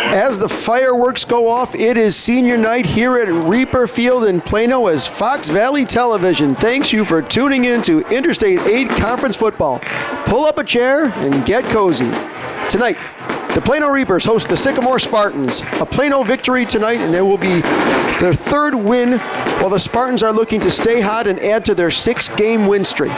As the fireworks go off, it is senior night here at Reaper Field in Plano as Fox Valley Television thanks you for tuning in to Interstate 8 Conference Football. Pull up a chair and get cozy. Tonight, the Plano Reapers host the Sycamore Spartans. A Plano victory tonight, and there will be their third win, while the Spartans are looking to stay hot and add to their 6-game win streak.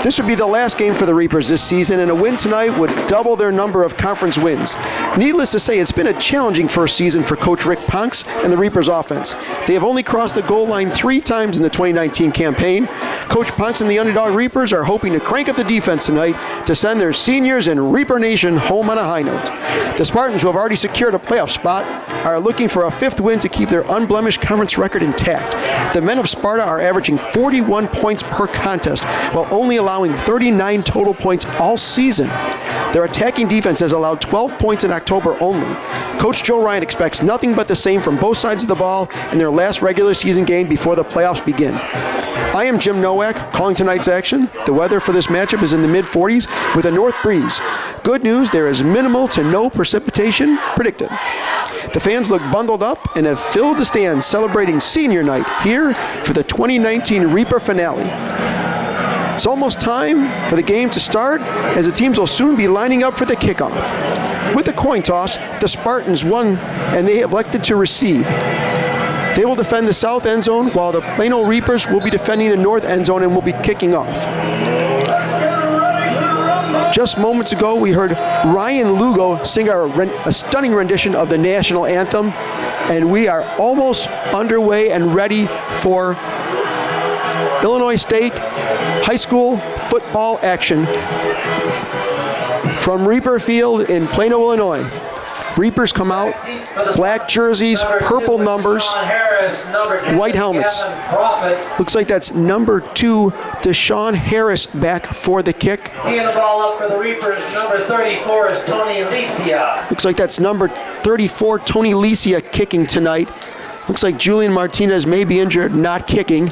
This would be the last game for the Reapers this season, and a win tonight would double their number of conference wins. Needless to say, it's been a challenging first season for Coach Rick Ponks and the Reapers offense. They have only crossed the goal line 3 times in the 2019 campaign. Coach Ponks and the underdog Reapers are hoping to crank up the defense tonight to send their seniors and Reaper Nation home on a high note. The Spartans, who have already secured a playoff spot, are looking for a 5th win to keep their unblemished conference record intact. The men of Sparta are averaging 41 points per contest, while only allowing 39 total points all season. Their attacking defense has allowed 12 points in October only. Coach Joe Ryan expects nothing but the same from both sides of the ball in their last regular season game before the playoffs begin. I am Jim Nowak, calling tonight's action. The weather for this matchup is in the mid-40s with a north breeze. Good news, there is minimal to no precipitation predicted. The fans look bundled up and have filled the stands celebrating senior night here for the 2019 Reaper finale. It's almost time for the game to start, as the teams will soon be lining up for the kickoff. With the coin toss, the Spartans won and they elected to receive. They will defend the south end zone, while the Plano Reapers will be defending the north end zone and will be kicking off. Just moments ago, we heard Ryan Lugo sing a stunning rendition of the national anthem, and we are almost underway and ready for Illinois State high school football action from Reaper Field in Plano, Illinois. Reapers come out, black jerseys, purple numbers, white helmets. Looks like that's number 2, Deshaun Harris, back for the kick. Teeing the ball up for the Reapers, number 34 is Tony Alicia. Looks like that's number 34, Tony Alicia, kicking tonight. Looks like Julian Martinez may be injured, not kicking.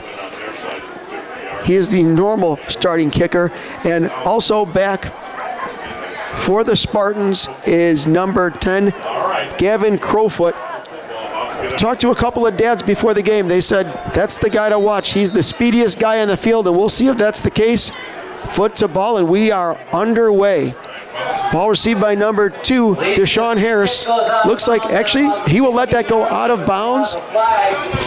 He is the normal starting kicker. And also back for the Spartans is number 10, Gavin Crowfoot. Talked to a couple of dads before the game. They said, that's the guy to watch. He's the speediest guy on the field, and we'll see if that's the case. Foot to ball, and we are underway. Ball received by number 2, Deshaun Harris. Looks like, actually, he will let that go out of bounds.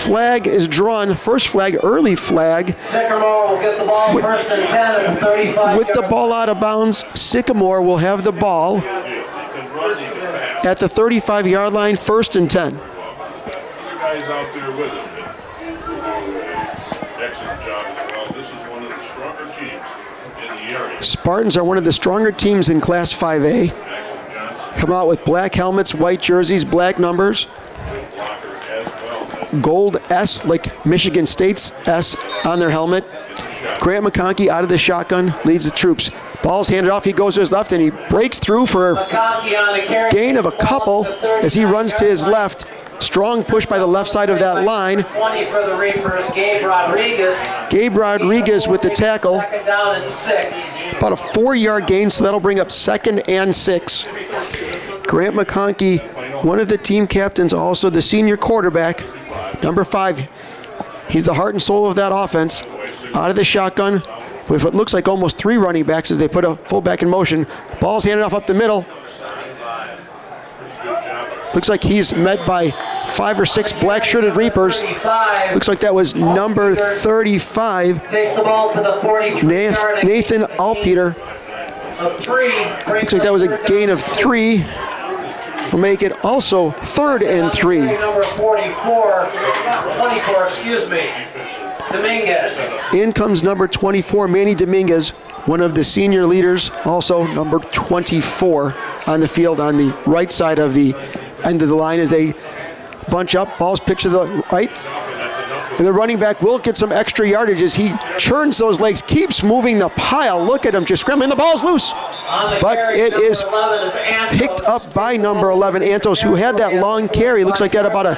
Flag is drawn. First flag, early flag. Sycamore will get the ball first and 10 at the 35. With the ball out of bounds, Sycamore will have the ball at the 35-yard line, first and 10. Out there with him. Excellent job as well. This is one of the stronger teams in the area. Spartans are one of the stronger teams in Class 5A. Come out with black helmets, white jerseys, black numbers. Gold S, like Michigan State's S on their helmet. Grant McConkey out of the shotgun, leads the troops. Ball's handed off, he goes to his left, and he breaks through for a gain of a couple as he runs to his left. Strong push by the left side of that line. 20 for the Reapers, Gabe Rodriguez. Gabe Rodriguez with the tackle. Second down and 6. About a 4-yard gain, so that'll bring up 2nd and 6. Grant McConkey, one of the team captains, also the senior quarterback, number 5. He's the heart and soul of that offense. Out of the shotgun with what looks like almost 3 running backs as they put a fullback in motion. Ball's handed off up the middle. Looks like he's met by 5 or 6 black-shirted Reapers. Looks like that was number 35, Takes the ball to the 40. Nathan Alpeter. Looks like that was a gain of 3. Will make it also 3rd and 3. Number 24, excuse me. Dominguez. In comes number 24, Manny Dominguez, one of the senior leaders, also number 24 on the field on the right side of the end of the line as they bunch up. Ball's pitched to the right. And the running back will get some extra yardage as he churns those legs, keeps moving the pile. Look at him just scrambling. The ball's loose. But it is picked up by number 11, Antos, who had that long carry. Looks like that about a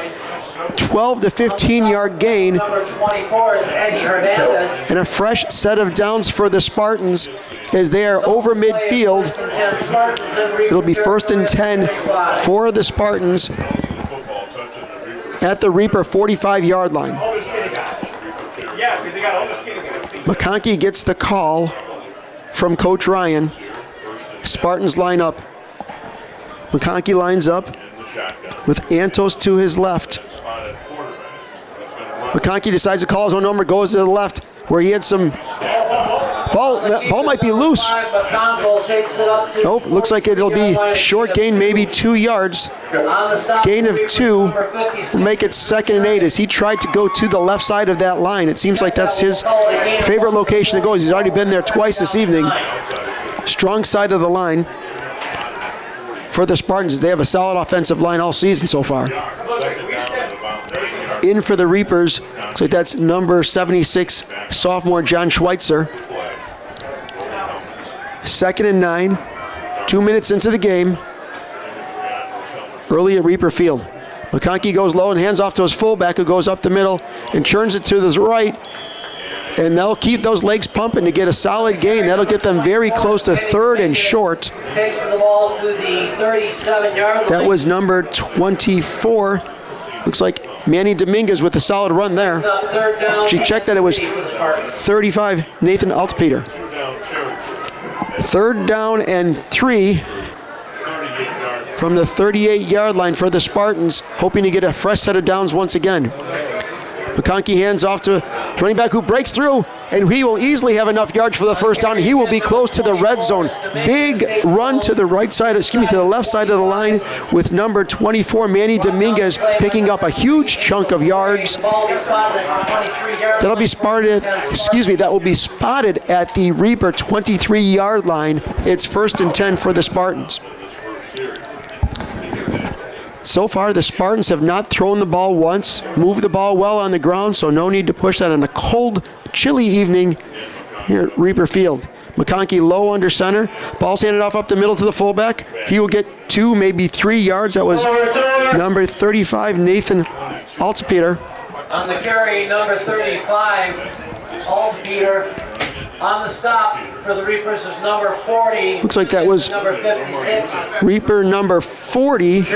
12 to 15-yard gain. Number 24 is Eddie Hernandez. And a fresh set of downs for the Spartans as they are over midfield. It'll be 1st and 10 for the Spartans at the Reaper 45-yard line. McConkey gets the call from Coach Ryan. Spartans line up. McConkey lines up with Antos to his left. McConkey decides to call his own number, goes to the left where he had some ball might be loose. Nope, looks like it'll be short gain, maybe 2 yards. Gain of 2 will make it 2nd and 8 as he tried to go to the left side of that line. It seems like that's his favorite location to go. He's already been there twice this evening. Strong side of the line for the Spartans. They have a solid offensive line all season so far. In for the Reapers, looks like that's number 76, sophomore John Schweitzer. 2nd and 9, 2 minutes into the game. Early at Reaper Field. McConkey goes low and hands off to his fullback who goes up the middle and churns it to the right. And they'll keep those legs pumping to get a solid gain. That'll get them very close to 3rd and short. Takes the ball to the 37-yard line. That was number 24. Looks like Manny Dominguez with a solid run there. She checked that it was 35, Nathan Altpeter. 3rd down and 3 from the 38-yard line for the Spartans, hoping to get a fresh set of downs once again. McConkey hands off to running back who breaks through, and he will easily have enough yards for the first down. He will be close to the red zone. Big run to the right side, to the left side of the line with number 24, Manny Dominguez, picking up a huge chunk of yards. That will be spotted at the Reaper 23-yard line. It's 1st and 10 for the Spartans. So far, the Spartans have not thrown the ball once, moved the ball well on the ground, so no need to push that on a cold, chilly evening here at Reaper Field. McConkey low under center. Ball's handed off up the middle to the fullback. He will get 2, maybe 3 yards. That was number 35, Nathan Altpeter. On the carry, number 35, Altpeter. On the stop for the Reapers is number 40. Looks like that was number 56. Reaper number 40,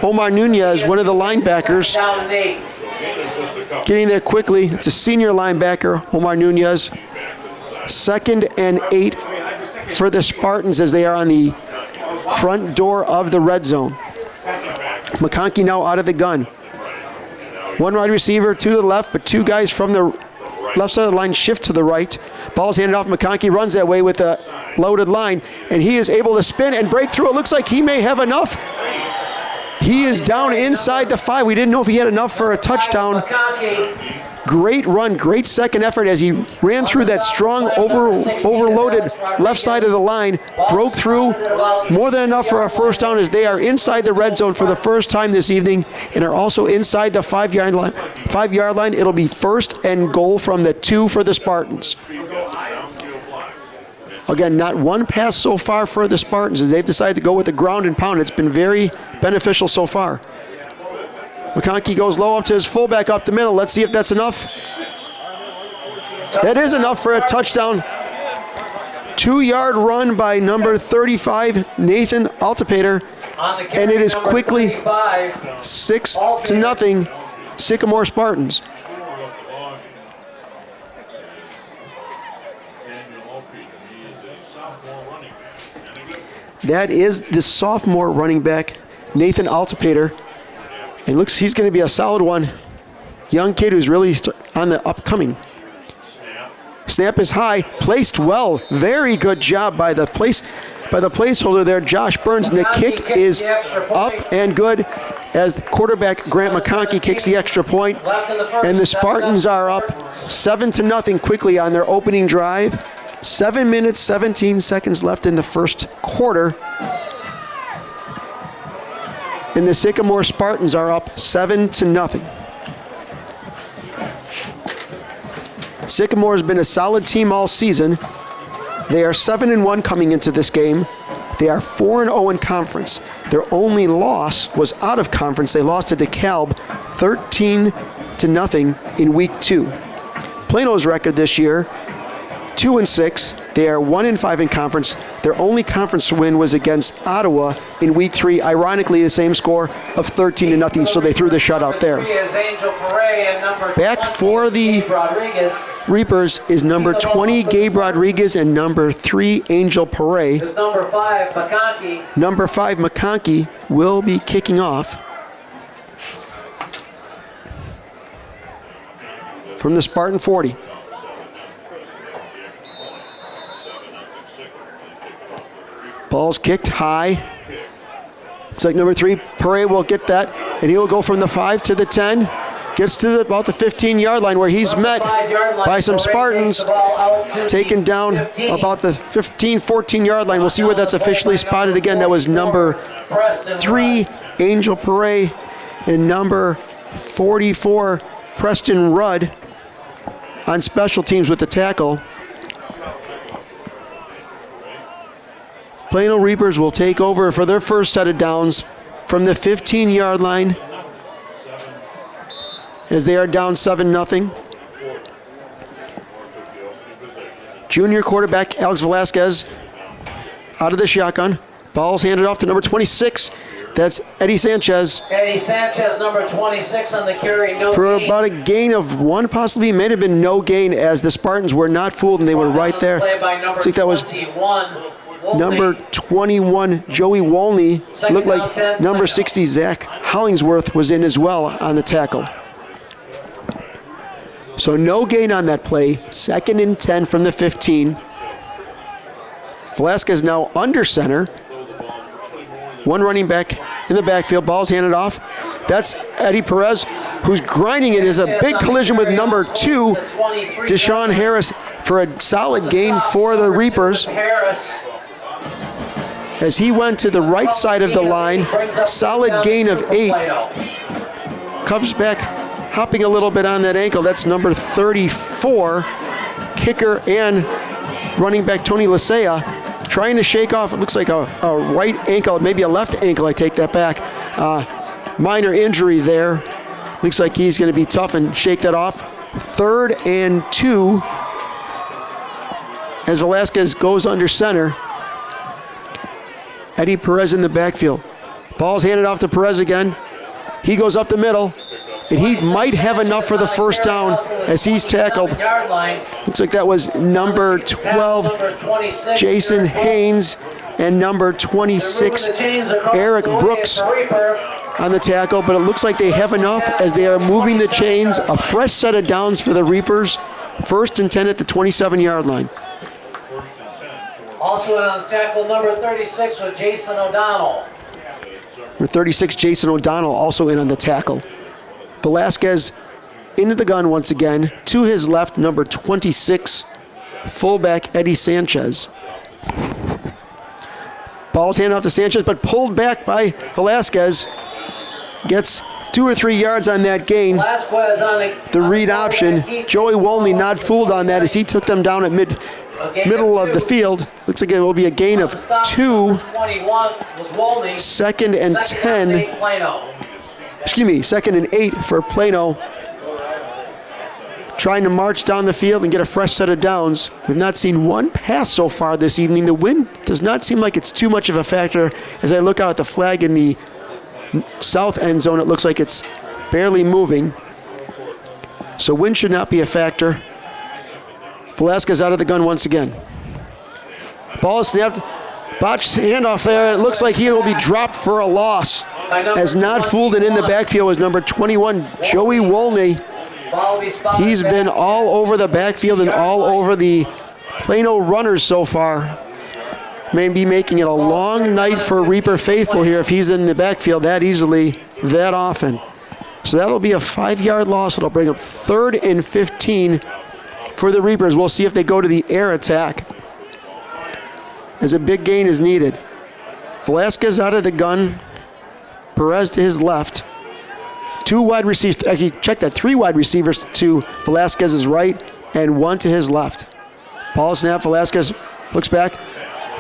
Omar Nunez, one of the linebackers. Down and 8. Getting there quickly. It's a senior linebacker, Omar Nunez. 2nd and 8 for the Spartans as they are on the front door of the red zone. McConkey now out of the gun. 1 wide receiver, 2 to the left, but 2 guys from the left side of the line shift to the right. Ball's handed off. McConkey runs that way with a loaded line, and he is able to spin and break through. It looks like he may have enough. He is down inside the 5. We didn't know if he had enough for a touchdown. Great run, great second effort as he ran through that strong, overloaded left side of the line, broke through, more than enough for a first down as they are inside the red zone for the first time this evening and are also inside the 5-yard line. 5-yard line. It'll be 1st and goal from the 2 for the Spartans. Again, not one pass so far for the Spartans as they've decided to go with the ground and pound. It's been very beneficial so far. McConkey goes low up to his fullback up the middle. Let's see if that's enough. That is enough for a touchdown. 2-yard run by number 35, Nathan Altpeter. And it is quickly 6-0, Sycamore Spartans. That is the sophomore running back, Nathan Altpeter. It looks he's going to be a solid one. Young kid who's really on the upcoming. Snap is high, placed well. Very good job by the placeholder there, Josh Burns. And the kick is up and good as quarterback Grant McConkey kicks the extra point. And the Spartans are up 7-0 quickly on their opening drive. 7 minutes, 17 seconds left in the first quarter. And the Sycamore Spartans are up 7-0. Sycamore has been a solid team all season. They are 7-1 coming into this game. They are 4-0 in conference. Their only loss was out of conference. They lost to DeKalb 13-0 in week 2. Plano's record this year 2-6. They are 1-5 in conference. Their only conference win was against Ottawa in week 3. Ironically, the same score of 13-0, so they threw the shutout there. Back for the Reapers is number 20, Gabe Rodriguez, and number 3, Angel Pere. Number 5, McConkey. Number 5, McConkey, will be kicking off from the Spartan 40. Ball's kicked high. It's like number 3, Pere will get that, and he will go from the 5 to the 10. Gets to about the 15-yard line where he's met by some Spartans, taken down about the 15, 14-yard line. We'll see where that's officially spotted again. That was number 3, Angel Pere, and number 44, Preston Rudd, on special teams with the tackle. Plano Reapers will take over for their first set of downs from the 15-yard line, as they are down 7-0. Junior quarterback Alex Velasquez out of the shotgun. Ball's handed off to number 26. That's Eddie Sanchez. Eddie Sanchez, number 26 on the carry. No for gain. about a gain of 1, possibly. It may have been no gain, as the Spartans were not fooled and they were right there. Looks like that was number 21, Joey Wolney. Looked like number 60, Zach Hollingsworth, was in as well on the tackle. So no gain on that play. 2nd and 10 from the 15. Velasquez now under center. One running back in the backfield. Ball's handed off. That's Eddie Perez, who's grinding it. Is a big collision with number 2, Deshaun Harris, for a solid gain for the Reapers, as he went to the right side of the line. Solid gain of 8. Comes back hopping a little bit on that ankle. That's number 34, kicker and running back Tony Lasea, trying to shake off. It looks like a right ankle, maybe a left ankle. I take that back. Minor injury there. Looks like he's going to be tough and shake that off. 3rd and 2 as Velasquez goes under center. Eddie Perez in the backfield. Ball's handed off to Perez again. He goes up the middle, and he might have enough for the first down as he's tackled. Looks like that was number 12, Jason Haynes, and number 26, Eric Brooks, on the tackle. But it looks like they have enough as they are moving the chains. A fresh set of downs for the Reapers. 1st and 10 at the 27-yard line. Also on tackle, number 36 was Jason O'Donnell. Number 36, Jason O'Donnell, also in on the tackle. Velasquez into the gun once again. To his left, number 26, fullback Eddie Sanchez. Ball's handed off to Sanchez, but pulled back by Velasquez. Gets 2 or 3 yards on that gain. The read option. Joey Wolney not fooled on that as he took them down at middle of the field. Looks like it will be a gain of 2. 2nd and 10. Excuse me, 2nd and 8 for Plano. Trying to march down the field and get a fresh set of downs. We've not seen one pass so far this evening. The wind does not seem like it's too much of a factor. As I look out at the flag in the south end zone, it looks like it's barely moving. So wind should not be a factor. Velasquez out of the gun once again. Ball is snapped. Botched handoff there. It looks like he will be dropped for a loss. As not fooled and in the backfield was number 21, Joey Wolney. He's been all over the backfield and all over the Plano runners so far. May be making it a long night for Reaper faithful here if he's in the backfield that easily, that often. So that'll be a 5-yard loss. It'll bring up 3rd and 15 for the Reapers. We'll see if they go to the air attack, as a big gain is needed. Velasquez out of the gun. Perez to his left. 2 wide receivers, actually check that, 3 wide receivers to Velasquez's right and 1 to his left. Ball snap, Velasquez looks back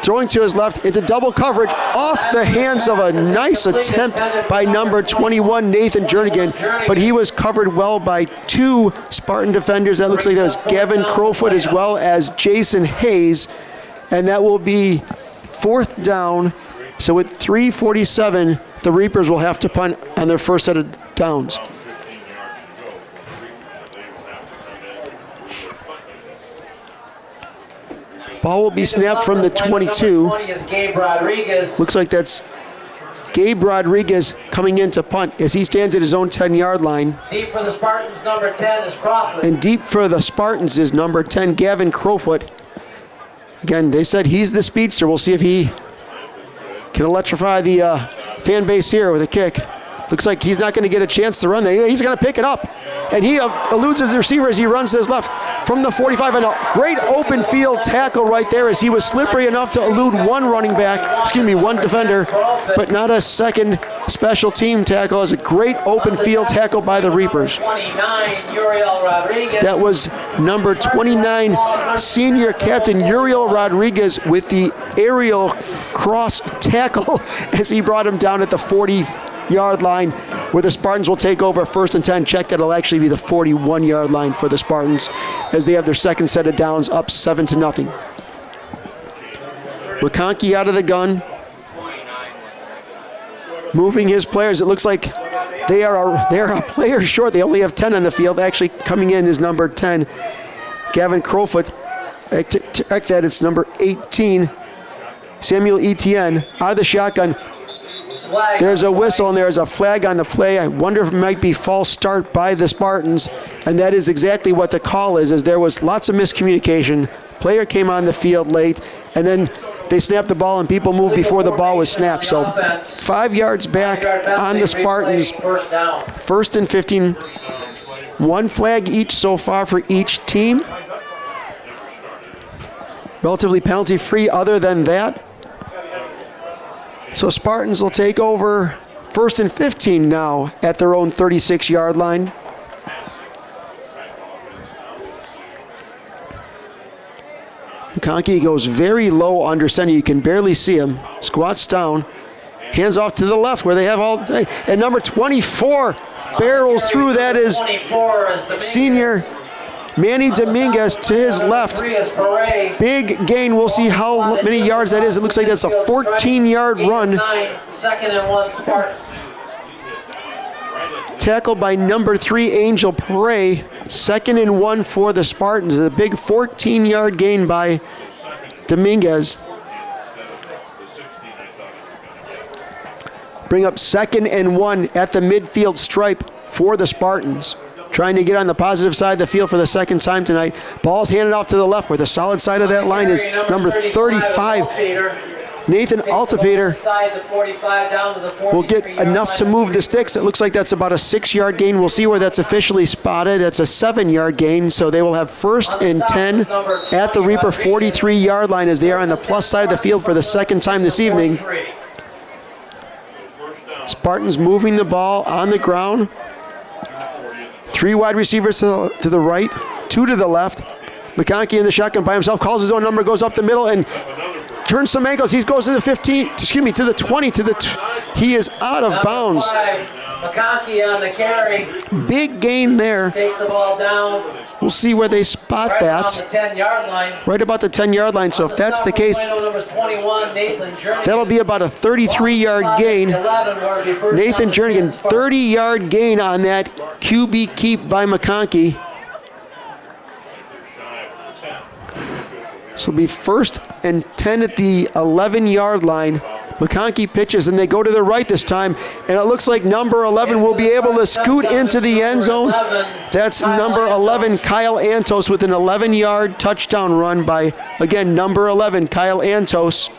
throwing to his left into double coverage off the hands of a nice attempt by number 21, Nathan Jernigan, but he was covered well by two Spartan defenders. That looks like that was Gavin Crowfoot as well as Jason Hayes, and that will be 4th down. So with 3:47, the Reapers will have to punt on their first set of downs. Ball will be snapped from the 22. Looks like that's Gabe Rodriguez coming in to punt as he stands at his own 10-yard line. Deep for the Spartans, number 10 is Crawford. And deep for the Spartans is number 10, Gavin Crowfoot. Again, they said he's the speedster. We'll see if he can electrify the fan base here with a kick. Looks like he's not going to get a chance to run there. He's going to pick it up. And he eludes the receiver as he runs to his left from the 45. And a great open field tackle right there as he was slippery enough to elude one defender, but not a second special team tackle. It was a great open field tackle by the Reapers. That was number 29, senior captain Uriel Rodriguez with the aerial cross tackle as he brought him down at the 40-yard line, where the Spartans will take over 1st and 10. Check, that'll actually be the 41-yard line for the Spartans as they have their second set of downs up 7-0. McConkey out of the gun, moving his players. It looks like they are a player short. They only have 10 on the field. Actually coming in is number 10, Gavin Crowfoot. Check that, it's number 18, Samuel Etienne, out of the shotgun. There's a whistle and there's a flag on the play. I wonder if it might be false start by the Spartans, and that is exactly what the call is, as there was lots of miscommunication. Player came on the field late, and then they snapped the ball and people moved before the ball was snapped. So 5 yards back on the Spartans, 1st and 15. One flag each so far for each team. Relatively penalty free other than that. So Spartans will take over 1st and 15 now at their own 36-yard line. McConkey goes very low under center. You can barely see him. Squats down. Hands off to the left where they have all. And number 24 barrels through. That is senior Manny Dominguez to his left. Big gain. We'll see how many yards that is. It looks like that's a 14-yard run. Tackled by number 3, Angel Pere. 2nd and 1 for the Spartans. A big 14-yard gain by Dominguez. Bring up 2nd and 1 at the midfield stripe for the Spartans. Trying to get on the positive side of the field for the second time tonight. Ball's handed off to the left, where the solid side of that line is number 35, Nathan Altipater. Will get enough to move the sticks. It looks like that's about a 6-yard gain. We'll see where that's officially spotted. That's a 7-yard gain, so they will have 1st and 10 at the Reaper 43-yard line as they are on the plus side of the field for the second time this evening. Spartans moving the ball on the ground. 3 wide receivers to the right, 2 to the left. McConkey in the shotgun by himself, calls his own number, goes up the middle and turns some ankles. He goes to the 15, to the 20, he is out of bounds. McConkey on the carry. Big gain there. Takes the ball down. We'll see where they spot that. On the 10-yard line. Right about the 10-yard line. So if that's the case, that'll be about a 33-yard gain. Nathan Jernigan, 30-yard gain on that QB keep by McConkey. So it'll be 1st and 10 at the 11-yard line. McConkey pitches, and they go to the right this time, and it looks like number 11 will be able to scoot into the end zone. That's number 11, Kyle Antos, with an 11-yard touchdown run by, again, number 11, Kyle Antos.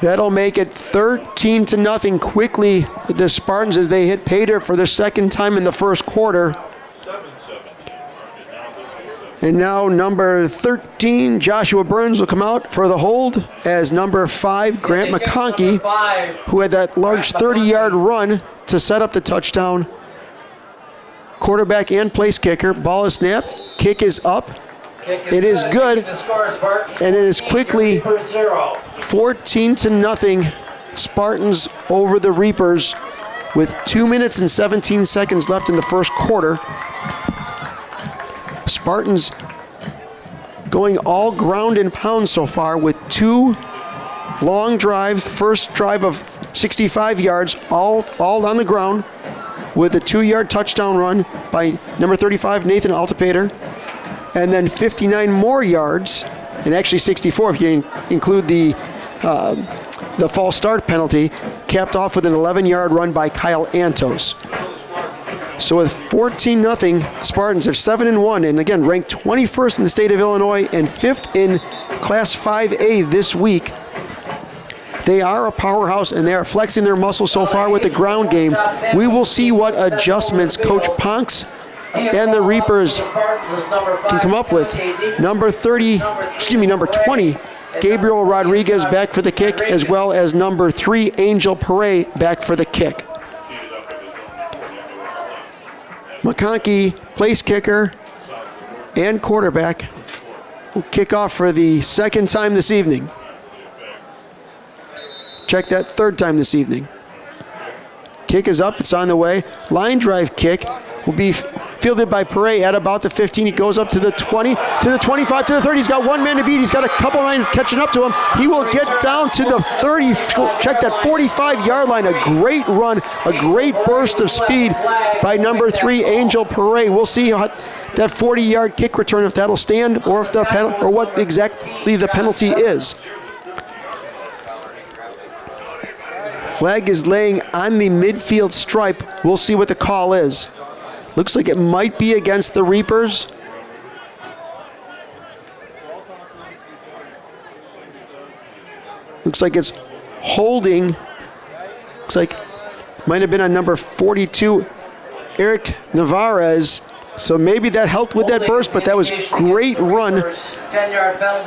That'll make it 13-0 quickly, the Spartans, as they hit pay dirt for their second time in the first quarter. And now number 13, Joshua Burns, will come out for the hold as number 5, Grant McConkey, who had that large 30-yard run to set up the touchdown. Quarterback and place kicker. Ball is snapped. Kick is up. It is good, and it is quickly 0. 14-0 Spartans over the Reapers with 2 minutes and 17 seconds left in the first quarter. Spartans going all ground and pound so far with 2 long drives. The first drive of 65 yards, all on the ground, with a 2-yard touchdown run by number 35, Nathan Altipater. And then 59 more yards, and actually 64 if you include the false start penalty, capped off with an 11-yard run by Kyle Antos. So with 14-0, the Spartans are 7-1, and again ranked 21st in the state of Illinois and 5th in Class 5A this week. They are a powerhouse, and they are flexing their muscles so far with the ground game. We will see what adjustments Coach Ponks and the Reapers can come up with. Number 20, Gabriel Rodriguez back for the kick, as well as number 3, Angel Pere back for the kick. McConkey, place kicker and quarterback, will kick off for the second time this evening. Check that, third time this evening. Kick is up, it's on the way. Line drive kick will be fielded by Pere at about the 15. He goes up to the 20, to the 25, to the 30. He's got one man to beat. He's got a couple lines catching up to him. He will get down to the 30, check that 45-yard line. A great run, a great burst of speed by number 3, Angel Pere. We'll see how that 40-yard kick return, if that'll stand or if the or what exactly the penalty is. Flag is laying on the midfield stripe. We'll see what the call is. Looks like it might be against the Reapers. Looks like it's holding. Looks like might have been on number 42, Eric Navarez. So maybe that helped with that burst, but that was great run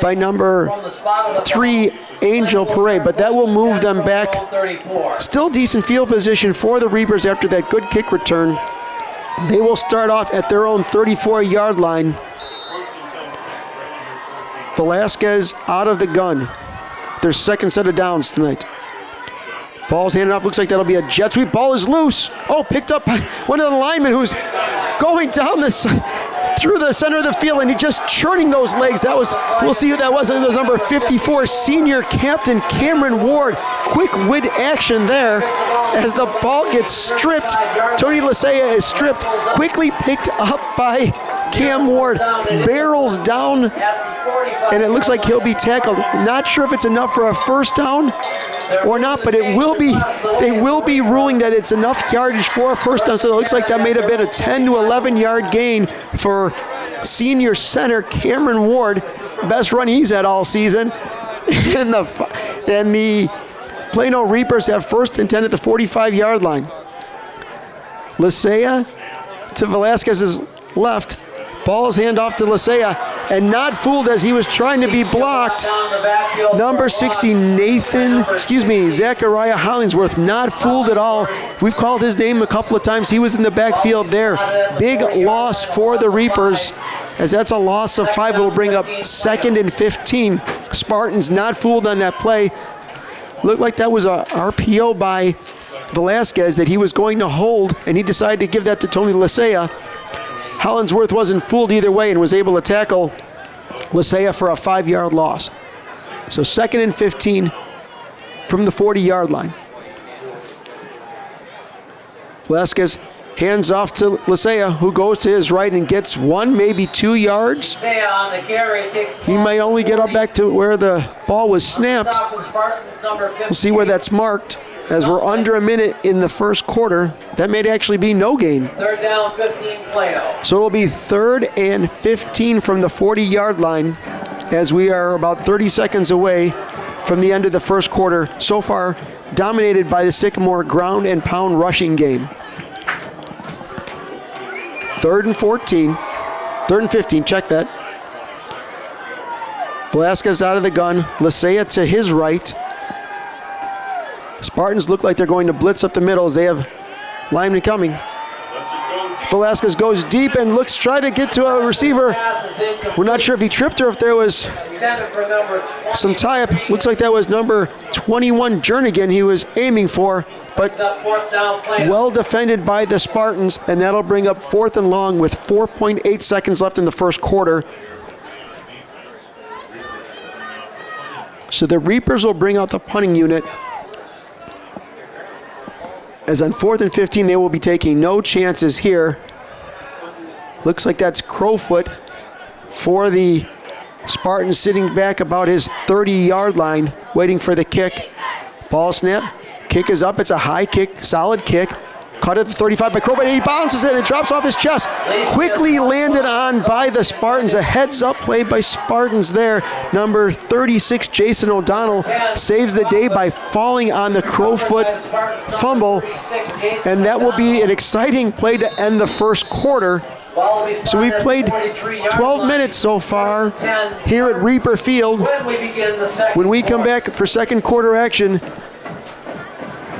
by number 3, Angel Pere. But that will move them back. Still decent field position for the Reapers after that good kick return. They will start off at their own 34-yard line. Velasquez out of the gun. Their second set of downs tonight. Ball's handed off. Looks like that'll be a jet sweep. Ball is loose. Oh, picked up by one of the linemen who's going down this through the center of the field, and he just churning those legs. That was, we'll see who that was. That was number 54, senior captain Cameron Ward. Quick wit action there as the ball gets stripped. Tony Lisea is stripped, quickly picked up by Cam Ward, barrels down, and it looks like he'll be tackled. Not sure if it's enough for a first down or not, but it will be. They will be ruling that it's enough yardage for a first down. So it looks like that may have been a 10 to 11 yard gain for senior center Cameron Ward. Best run he's had all season. And the Plano Reapers have first and 10 at the 45-yard line. Lisea to Velasquez's left. Ball's hand off to Lisea, and not fooled as he was trying to be blocked. Number 60, Zachariah Hollingsworth, not fooled at all. We've called his name a couple of times. He was in the backfield there. Big loss for the Reapers, as that's a loss of 5. It'll bring up 2nd and 15. Spartans not fooled on that play. Looked like that was a RPO by Velasquez that he was going to hold, and he decided to give that to Tony Lisea. Hollingsworth wasn't fooled either way and was able to tackle Lisea for a 5-yard loss. So 2nd and 15 from the 40-yard line. Velasquez hands off to Lisea, who goes to his right and gets 1, maybe 2 yards. He might only get up back to where the ball was snapped. We'll see where that's marked. As we're under a minute in the first quarter, that may actually be no gain. 3rd down, 15, Plano. So it'll be 3rd and 15 from the 40-yard line, as we are about 30 seconds away from the end of the first quarter. So far, dominated by the Sycamore ground and pound rushing game. 3rd and 14, 3rd and 15, check that. Velasquez out of the gun, Lisea to his right. Spartans look like they're going to blitz up the middle as they have linemen coming. Velasquez goes deep and looks, try to get to a receiver. We're not sure if he tripped or if there was some tie-up. Looks like that was number 21, Jernigan, he was aiming for, but well defended by the Spartans, and that'll bring up 4th and long with 4.8 seconds left in the first quarter. So the Reapers will bring out the punting unit, as on 4th and 15, they will be taking no chances here. Looks like that's Crowfoot for the Spartans, sitting back about his 30-yard line, waiting for the kick. Ball snap, kick is up, it's a high kick, solid kick. Caught at the 35 by Crowfoot, he bounces it and drops off his chest. Quickly landed on by the Spartans. A heads-up play by Spartans there. Number 36, Jason O'Donnell, saves the day by falling on the Crowfoot fumble. And that will be an exciting play to end the first quarter. So we've played 12 minutes so far here at Reaper Field. When we come back for second quarter action,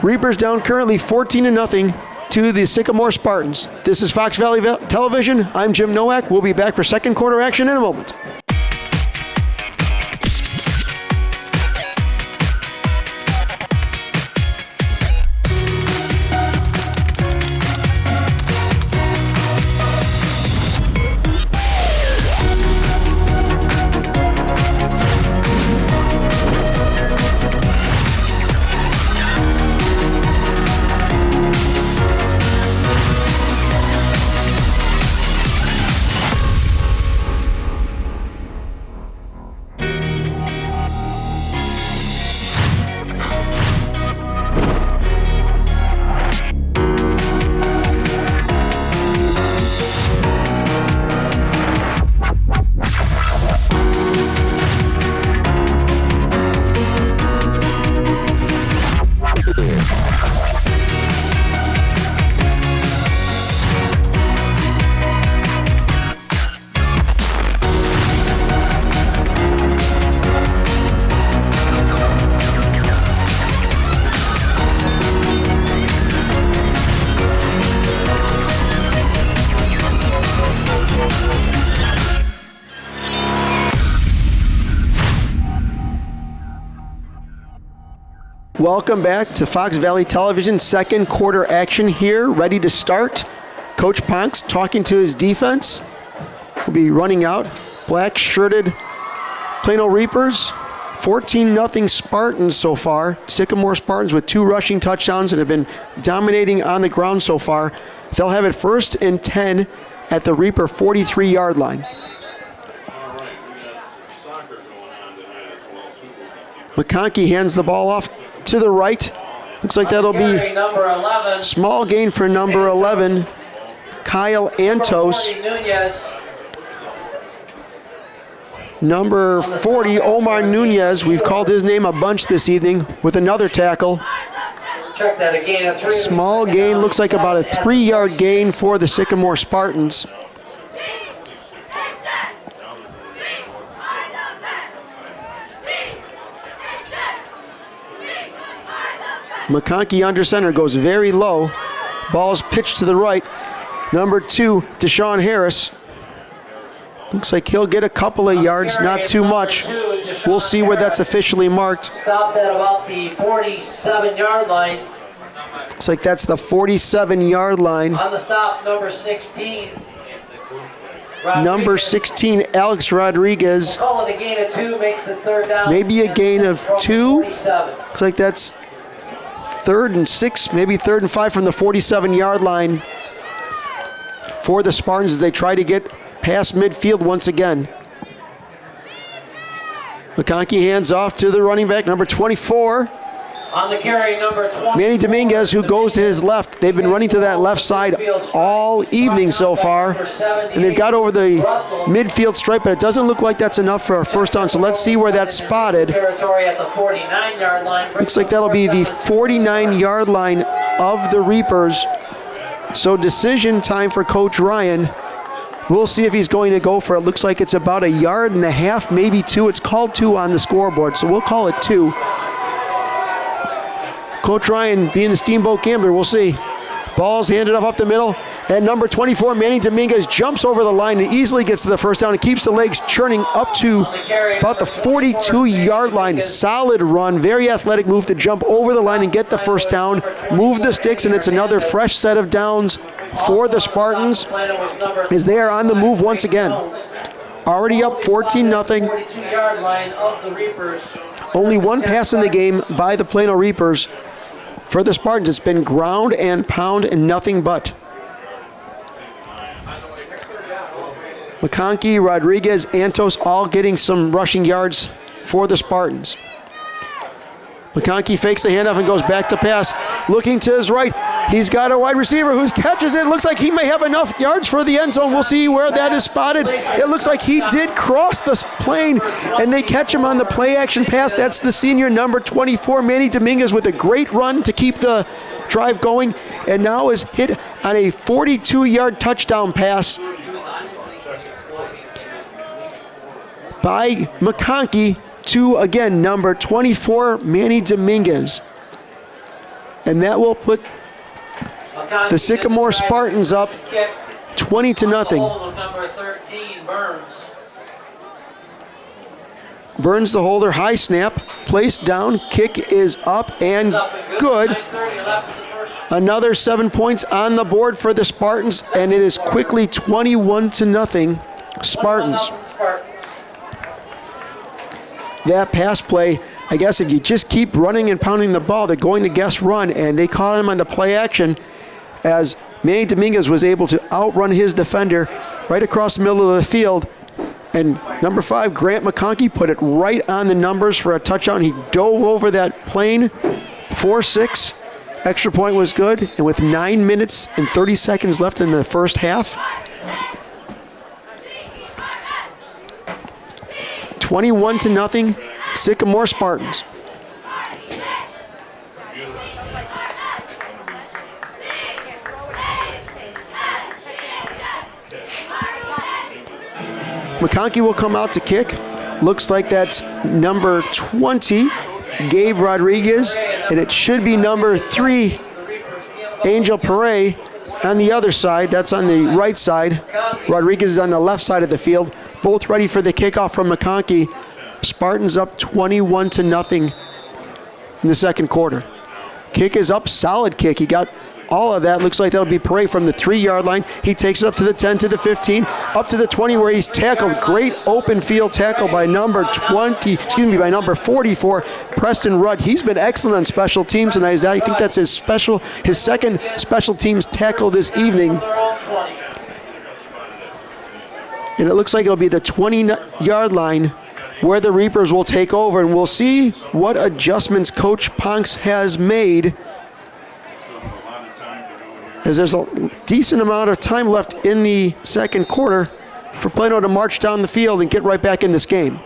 Reapers down currently 14-0 to the Sycamore Spartans. This is Fox Valley Television. I'm Jim Nowak. We'll be back for second quarter action in a moment. Welcome back to Fox Valley Television. Second quarter action here, ready to start. Coach Ponks talking to his defense. Will be running out. Black shirted Plano Reapers. 14-0 Spartans so far. Sycamore Spartans with 2 rushing touchdowns and have been dominating on the ground so far. They'll have it 1st and 10 at the Reaper 43-yard line. McConkey hands the ball off to the right. Looks like that'll be small gain for number 11, Kyle Antos. Number 40, Omar Nunez. We've called his name a bunch this evening with another tackle. Small gain, looks like about a 3-yard gain for the Sycamore Spartans. McConkey under center goes very low. Ball's pitched to the right. Number 2, Deshaun Harris. Looks like he'll get a couple of yards, not too much. We'll see where that's officially marked. Stopped at about the 47-yard line. Looks like that's the 47-yard line. On the stop, number 16. Number 16, Alex Rodriguez. Calling a gain of 2, makes it 3rd down. Maybe a gain of 2. Looks like that's 3rd and 6, maybe 3rd and 5 from the 47-yard line for the Spartans as they try to get past midfield once again. McConkey hands off to the running back, number 24. On the carry, number 20. Manny Dominguez, who goes to his left. They've been running to that left side all evening so far. And they've got over the midfield stripe, but it doesn't look like that's enough for a first down. So let's see where that's spotted. Looks like that'll be the 49-yard line of the Reapers. So decision time for Coach Ryan. We'll see if he's going to go for it. Looks like it's about 1.5 yards, maybe 2. It's called 2 on the scoreboard, so we'll call it 2. Coach Ryan being the Steamboat Gambler, we'll see. Ball's handed up the middle, and number 24, Manny Dominguez, jumps over the line and easily gets to the first down and keeps the legs churning up to about the 42-yard line. Solid run, very athletic move to jump over the line and get the first down, move the sticks, and it's another fresh set of downs for the Spartans as they are on the move once again. Already up 14-0. Only one pass in the game by the Plano Reapers. For the Spartans, it's been ground and pound and nothing but. McConkey, Rodriguez, Antos all getting some rushing yards for the Spartans. McConkey fakes the handoff and goes back to pass. Looking to his right, he's got a wide receiver who catches it. Looks like he may have enough yards for the end zone. We'll see where that is spotted. It looks like he did cross the plane, and they catch him on the play action pass. That's the senior number 24, Manny Dominguez, with a great run to keep the drive going, and now is hit on a 42-yard touchdown pass by McConkey to, again, number 24, Manny Dominguez. And that will put the Sycamore Spartans up 20-0. Burns the holder, high snap, placed down, kick is up and good. Another 7 points on the board for the Spartans, and it is quickly 21-0 Spartans. That pass play, I guess if you just keep running and pounding the ball, they're going to guess run, and they caught him on the play action as Manny Dominguez was able to outrun his defender right across the middle of the field. And number 5, Grant McConkey, put it right on the numbers for a touchdown. He dove over that plane, 4-6. Extra point was good, and with 9 minutes and 30 seconds left in the first half, 21-0 Sycamore Spartans. McConkey will come out to kick. Looks like that's number 20, Gabe Rodriguez, and it should be number 3, Angel Pere, on the other side. That's on the right side. Rodriguez is on the left side of the field. Both ready for the kickoff from McConkey. Spartans up 21-0 in the second quarter. Kick is up, solid kick. He got all of that. Looks like that'll be Pere from the 3-yard line. He takes it up to the 10, to the 15, up to the 20 where he's tackled. Great open field tackle by number 44, Preston Rudd. He's been excellent on special teams tonight. I think that's his second special teams tackle this evening. And it looks like it'll be the 20-yard line where the Reapers will take over, and we'll see what adjustments Coach Ponks has made, as there's a decent amount of time left in the second quarter for Plano to march down the field and get right back in this game.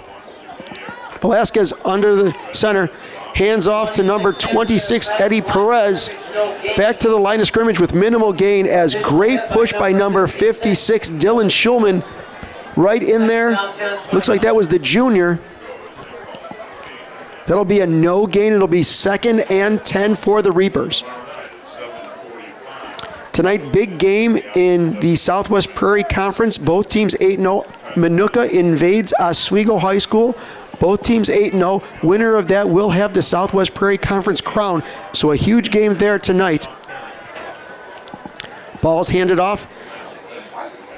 Velasquez under the center, hands off to number 26, Eddie Perez. Back to the line of scrimmage with minimal gain, as great push by number 56, Dylan Schulman, right in there. Looks like that was the junior. That'll be a no gain. It'll be 2nd and 10 for the Reapers. Tonight, big game in the Southwest Prairie Conference. Both teams 8-0. Minooka invades Oswego High School. Both teams 8-0. Winner of that will have the Southwest Prairie Conference crown. So a huge game there tonight. Ball's handed off.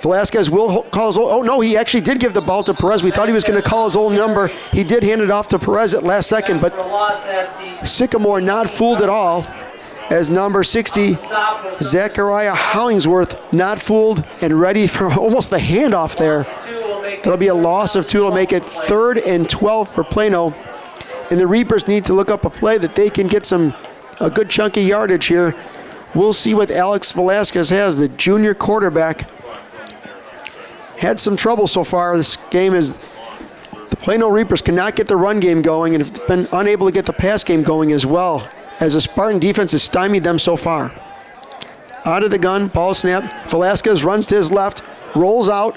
Velasquez will call his old, oh no, he actually did give the ball to Perez. We thought he was going to call his old number. He did hand it off to Perez at last second, but Sycamore not fooled at all, as number 60, Zachariah Hollingsworth, not fooled and ready for almost the handoff there. That'll be a loss of 2. It'll make it 3rd and 12 for Plano. And the Reapers need to look up a play that they can get a good chunk of yardage here. We'll see what Alex Velasquez has, the junior quarterback. Had some trouble so far this game, as the Plano Reapers cannot get the run game going and have been unable to get the pass game going as well, as the Spartan defense has stymied them so far. Out of the gun, ball snap. Velasquez runs to his left, rolls out,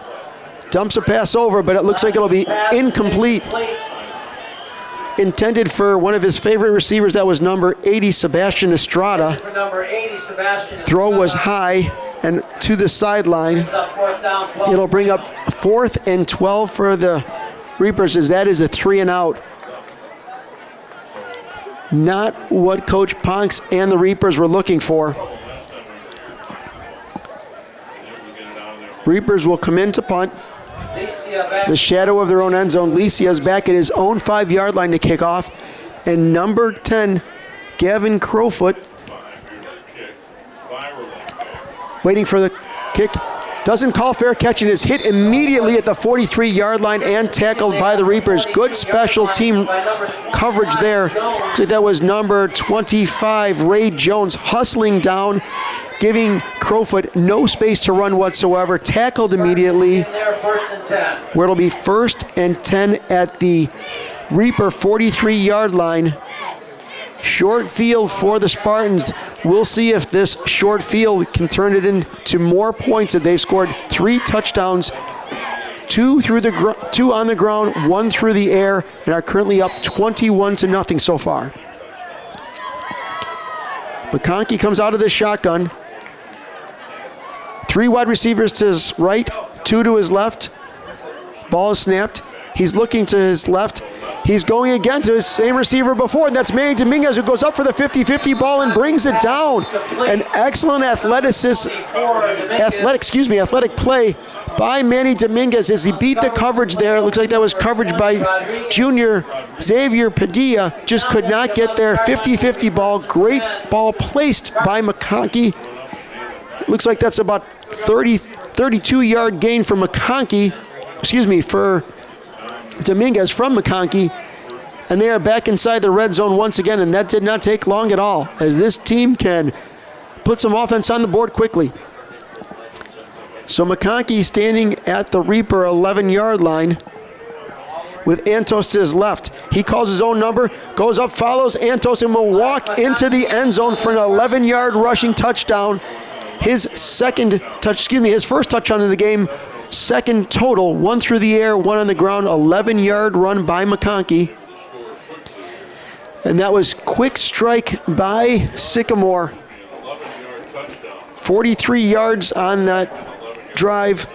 dumps a pass over, but it looks like it'll be incomplete. intended for one of his favorite receivers. That was number 80, Sebastian Estrada. For number 80, Sebastian Throw was Estrada. high and to the sideline. Brings up 4th down, 12. It'll bring up 4th and 12 for the Reapers, as that is a 3 and out. Not what Coach Ponks and the Reapers were looking for. Reapers will come in to punt. Licia back. The shadow of their own end zone. Licia's back at his own 5-yard line to kick off. And number 10, Gavin Crowfoot, waiting for the kick. Doesn't call fair catch and is hit immediately at the 43-yard line and tackled by the Reapers. Good special team coverage there. So that was number 25, Ray Jones, hustling down, giving Crowfoot no space to run whatsoever. Tackled immediately, In there, 1st and 10. where it'll be 1st and 10 at the Reaper 43-yard line. Short field for the Spartans. We'll see if this short field can turn it into more points. That they scored 3 touchdowns, 2 on the ground, 1 through the air, and are currently up 21-0 so far. McConkey comes out of the shotgun. 3 wide receivers to his right, 2 to his left. Ball is snapped. He's looking to his left. He's going again to his same receiver before, and that's Manny Dominguez, who goes up for the 50-50 ball and brings it down. An excellent athletic play by Manny Dominguez as he beat the coverage there. It looks like that was coverage by junior Xavier Padilla. Just could not get there. 50-50 ball. Great ball placed by McConkey. It looks like that's about 32-yard gain for McConkey. For Dominguez from McConkey, and they are back inside the red zone once again, and that did not take long at all, as this team can put some offense on the board quickly. So McConkey standing at the Reaper 11-yard line with Antos to his left. He calls his own number, goes up, follows Antos, and will walk into the end zone for an 11-yard rushing touchdown. His first touchdown in the game. Second total, 1 through the air, 1 on the ground, 11-yard run by McConkey. And that was quick strike by Sycamore. 43 yards on that drive.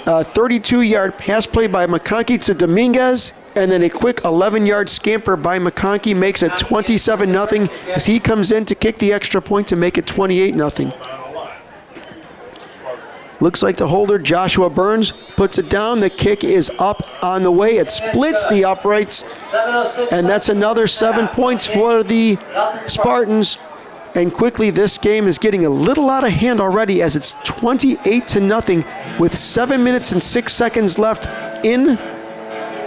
32-yard pass play by McConkey to Dominguez. And then a quick 11-yard scamper by McConkey makes it 27-0 as he comes in to kick the extra point to make it 28-0. Looks like the holder, Joshua Burns, puts it down. The kick is up on the way. It splits the uprights. And that's another 7 points for the Spartans. And quickly, this game is getting a little out of hand already as it's 28-0 with 7 minutes and 6 seconds left in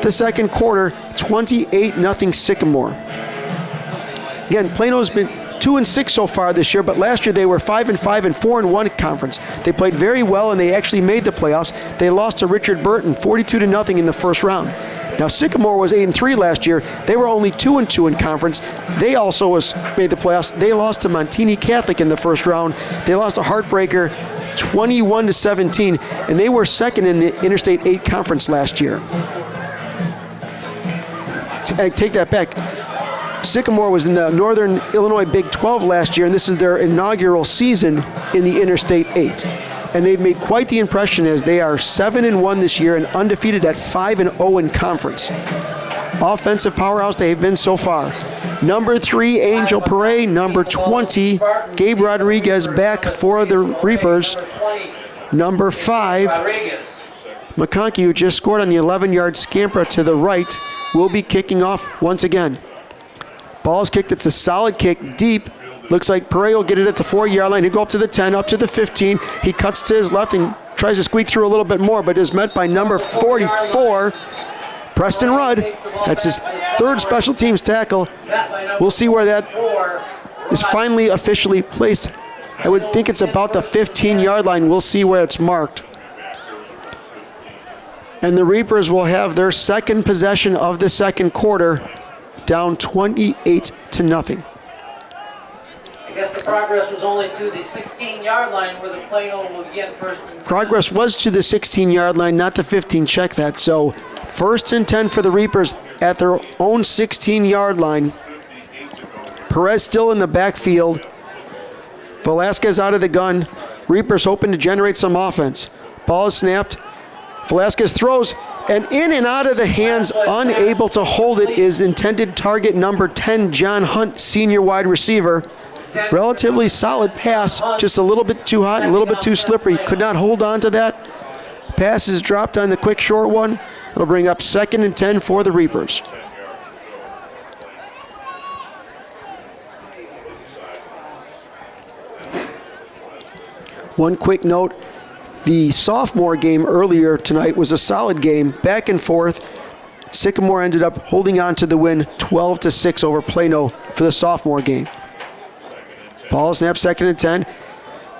the second quarter. 28-0 Sycamore. Again, Plano's been 2-6 so far this year, but last year they were 5-5 and 4-1 conference. They played very well and they actually made the playoffs. They lost to Richard Burton 42-0 in the first round. Now Sycamore was 8-3 last year. They were only 2-2 in conference. They also made the playoffs. They lost to Montini Catholic in the first round. They lost a heartbreaker 21-17, and they were second in the Interstate 8 conference last year. I take that back. Sycamore was in the Northern Illinois Big 12 last year, and this is their inaugural season in the Interstate 8. And they've made quite the impression as they are 7-1 this year and undefeated at 5-0 in conference. Offensive powerhouse they have been so far. Number 3, Angel Pere. Number 20, Gabe Rodriguez back for the Reapers. Number 5, McConkey, who just scored on the 11-yard scamper to the right, will be kicking off once again. Ball's kicked. It's a solid kick deep. Looks like Pere will get it at the 4-yard line. He'll go up to the 10, up to the 15. He cuts to his left and tries to squeak through a little bit more, but is met by number 44, Preston Rudd. That's his third special teams tackle. We'll see where that is finally officially placed. I would think it's about the 15-yard line. We'll see where it's marked. And the Reapers will have their second possession of the second quarter, down 28-0. progress was only to the 16-yard line where the Plano will begin first and 10. Progress was to the 16-yard line, not the 15. Check that. So 1st and 10 for the Reapers at their own 16-yard line. Perez still in the backfield. Velasquez out of the gun. Reapers hoping to generate some offense. Ball is snapped. Velasquez throws, and in and out of the hands, unable to hold it, is intended target number 10, John Hunt, senior wide receiver. Relatively solid pass, just a little bit too hot, a little bit too slippery. Could not hold on to that. Pass is dropped on the quick short one. It'll bring up 2nd and 10 for the Reapers. One quick note, the sophomore game earlier tonight was a solid game, back and forth. Sycamore ended up holding on to the win 12-6 over Plano for the sophomore game. Ball snap, 2nd and 10.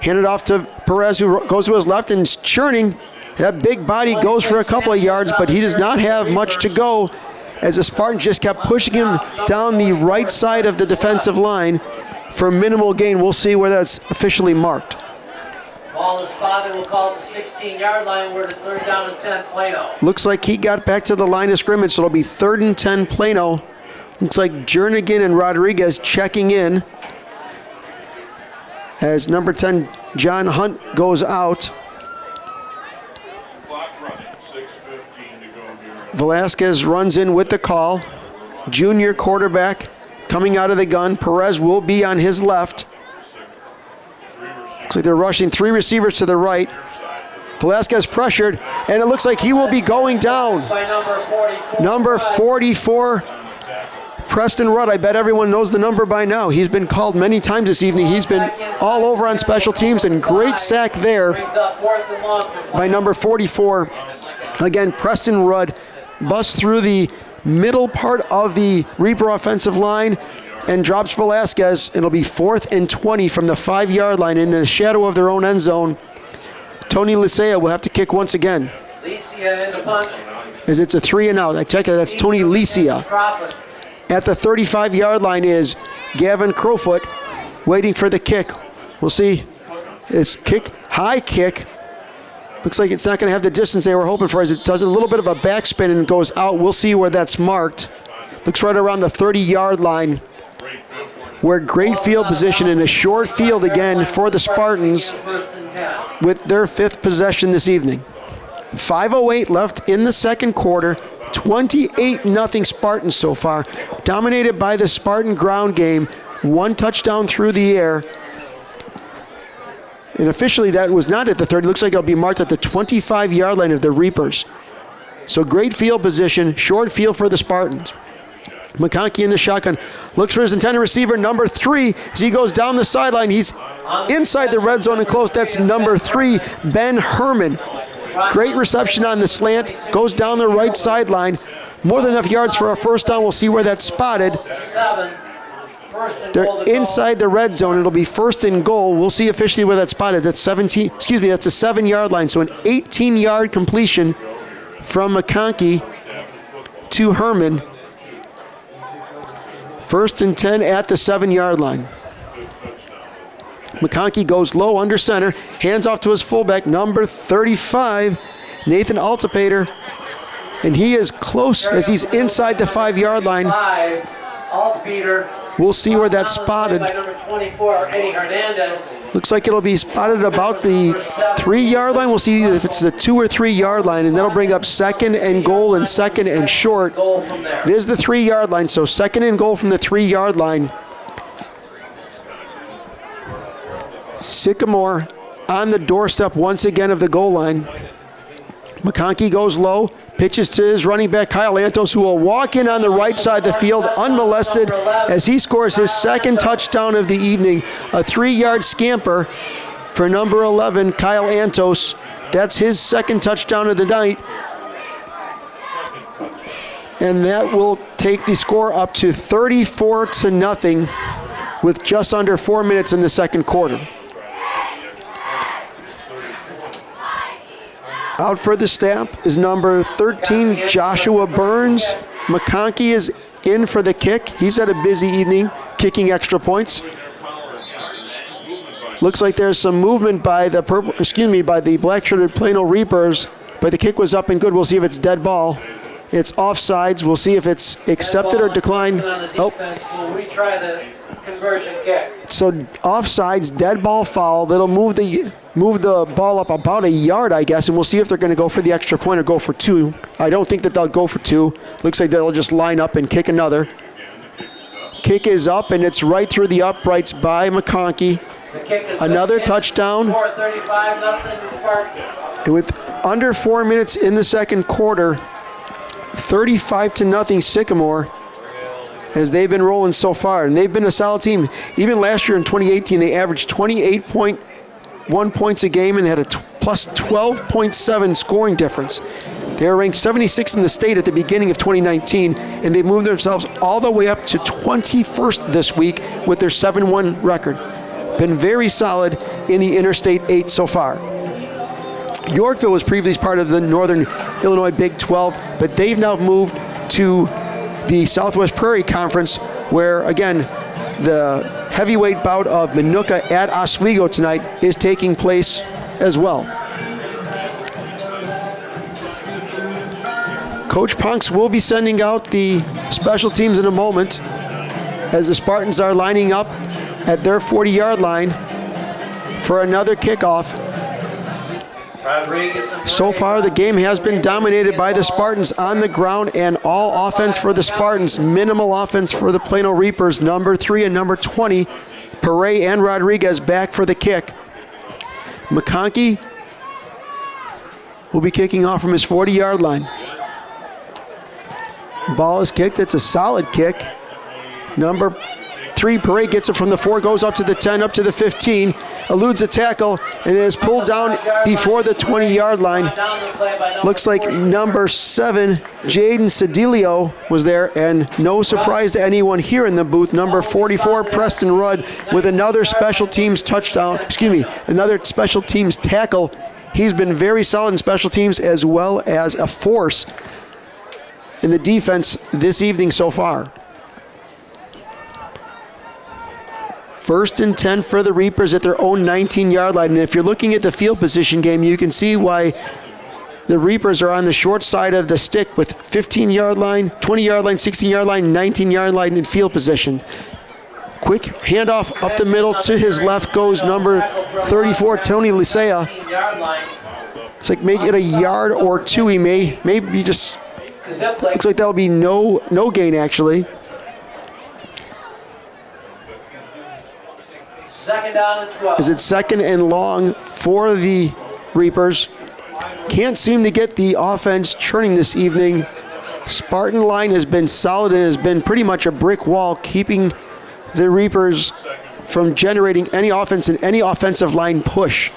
Handed off to Perez, who goes to his left and is churning. That big body goes for a couple of yards, but he does not have much to go as the Spartans just kept pushing him down the right side of the defensive line for minimal gain. We'll see where that's officially marked. Ball is spotted. We'll call it the 16-yard line where it's 3rd down and 10 Plano. Looks like he got back to the line of scrimmage, so it'll be 3rd and 10 Plano. Looks like Jernigan and Rodriguez checking in as number 10, John Hunt, goes out. Clock's running, 6:15 to go here. Velasquez runs in with the call. Junior quarterback coming out of the gun. Perez will be on his left. Looks like they're rushing 3 receivers to the right. Velasquez pressured, and it looks like he will be going down. By Number 44, Preston Rudd. I bet everyone knows the number by now. He's been called many times this evening. He's been all over on special teams, and great sack there by number 44. Again, Preston Rudd busts through the middle part of the Reaper offensive line and drops Velasquez. It'll be 4th and 20 from the 5-yard line in the shadow of their own end zone. Tony Licea will have to kick once again, as it's a 3 and out. I check it, that's Tony Licea. At the 35-yard line is Gavin Crowfoot waiting for the kick. We'll see his kick, high kick. Looks like it's not going to have the distance they were hoping for as it does a little bit of a backspin and goes out. We'll see where that's marked. Looks right around the 30-yard line, where great field position in a short field again for the Spartans with their 5th possession this evening. 5:08 left in the second quarter. 28-0 Spartans so far. Dominated by the Spartan ground game. 1 touchdown through the air. And officially that was not at the 30. Looks like it'll be marked at the 25-yard line of the Reapers. So great field position, short field for the Spartans. McConkey in the shotgun, looks for his intended receiver, number 3, as he goes down the sideline. He's inside the red zone and close. That's number 3, Ben Herman. Great reception on the slant, goes down the right sideline. More than enough yards for a first down. We'll see where that's spotted. They're inside the red zone. It'll be 1st and goal. We'll see officially where that's spotted. That's that's a 7-yard line. So an 18-yard completion from McConkey to Herman. 1st and 10 at the 7-yard line. McConkey goes low under center, hands off to his fullback, number 35, Nathan Altipater, and he is close as he's inside the 5-yard line. We'll see where that's spotted. Looks like it'll be spotted about the 3-yard line. We'll see if it's the 2 or 3-yard line, and that'll bring up 2nd and goal and 2nd and short. It is the 3-yard line, so 2nd and goal from the 3-yard line. Sycamore on the doorstep once again of the goal line. McConkey goes low, pitches to his running back, Kyle Antos, who will walk in on the right side of the field unmolested as he scores his 2nd touchdown of the evening. A 3-yard scamper for number 11, Kyle Antos. That's his 2nd touchdown of the night. And that will take the score up to 34-0 with just under 4 minutes in the second quarter. Out for the stamp is number 13, Joshua Burns. McConkey is in for the kick. He's had a busy evening kicking extra points. Looks like there's some movement by the by the black-shirted Plano Reapers, but the kick was up and good. We'll see if it's dead ball. It's offsides. We'll see if it's accepted or declined. Oh. We'll retry the conversion kick. So offsides, dead ball foul. That'll move the ball up about a yard, I guess, and we'll see if they're going to go for the extra point or go for two. I don't think that they'll go for two. Looks like they'll just line up and kick another. Kick is up, and it's right through the uprights by McConkey. Another touchdown. 35-0 Spartans. With under 4 minutes in the second quarter, 35-0 Sycamore, as they've been rolling so far. And they've been a solid team. Even last year in 2018, they averaged 28.1 points a game and had a plus 12.7 scoring difference. They were ranked 76th in the state at the beginning of 2019, and they've moved themselves all the way up to 21st this week with their 7-1 record. Been very solid in the Interstate 8 so far. Yorkville was previously part of the Northern Illinois Big 12, but they've now moved to the Southwest Prairie Conference, where, again, the heavyweight bout of Minooka at Oswego tonight is taking place as well. Coach Punks will be sending out the special teams in a moment as the Spartans are lining up at their 40-yard line for another kickoff. So far, the game has been dominated by the Spartans on the ground, and all offense for the Spartans, minimal offense for the Plano Reapers. Number 3 and number 20, Pere and Rodriguez back for the kick. McConkey will be kicking off from his 40-yard line. Ball is kicked. It's a solid kick. Number 3, Pere gets it from the 4, goes up to the 10, up to the 15, eludes a tackle, and is pulled down before the 20-yard line. Looks like number 7, Jaden Sedilio, was there, and no surprise to anyone here in the booth, number 44, Preston Rudd, with another special teams touchdown, another special teams tackle. He's been very solid in special teams as well as a force in the defense this evening so far. 1st and 10 for the Reapers at their own 19-yard line. And if you're looking at the field position game, you can see why the Reapers are on the short side of the stick with 15-yard line, 20-yard line, 16-yard line, 19-yard line in field position. Quick handoff up the middle. To his left goes number 34, Tony Lisea. It's like make it a yard or two. He maybe just looks like that'll be no gain actually. 2nd down and 12. Is it 2nd and long for the Reapers? Can't seem to get the offense churning this evening. Spartan line has been solid and has been pretty much a brick wall, keeping the Reapers from generating any offense and any offensive line push.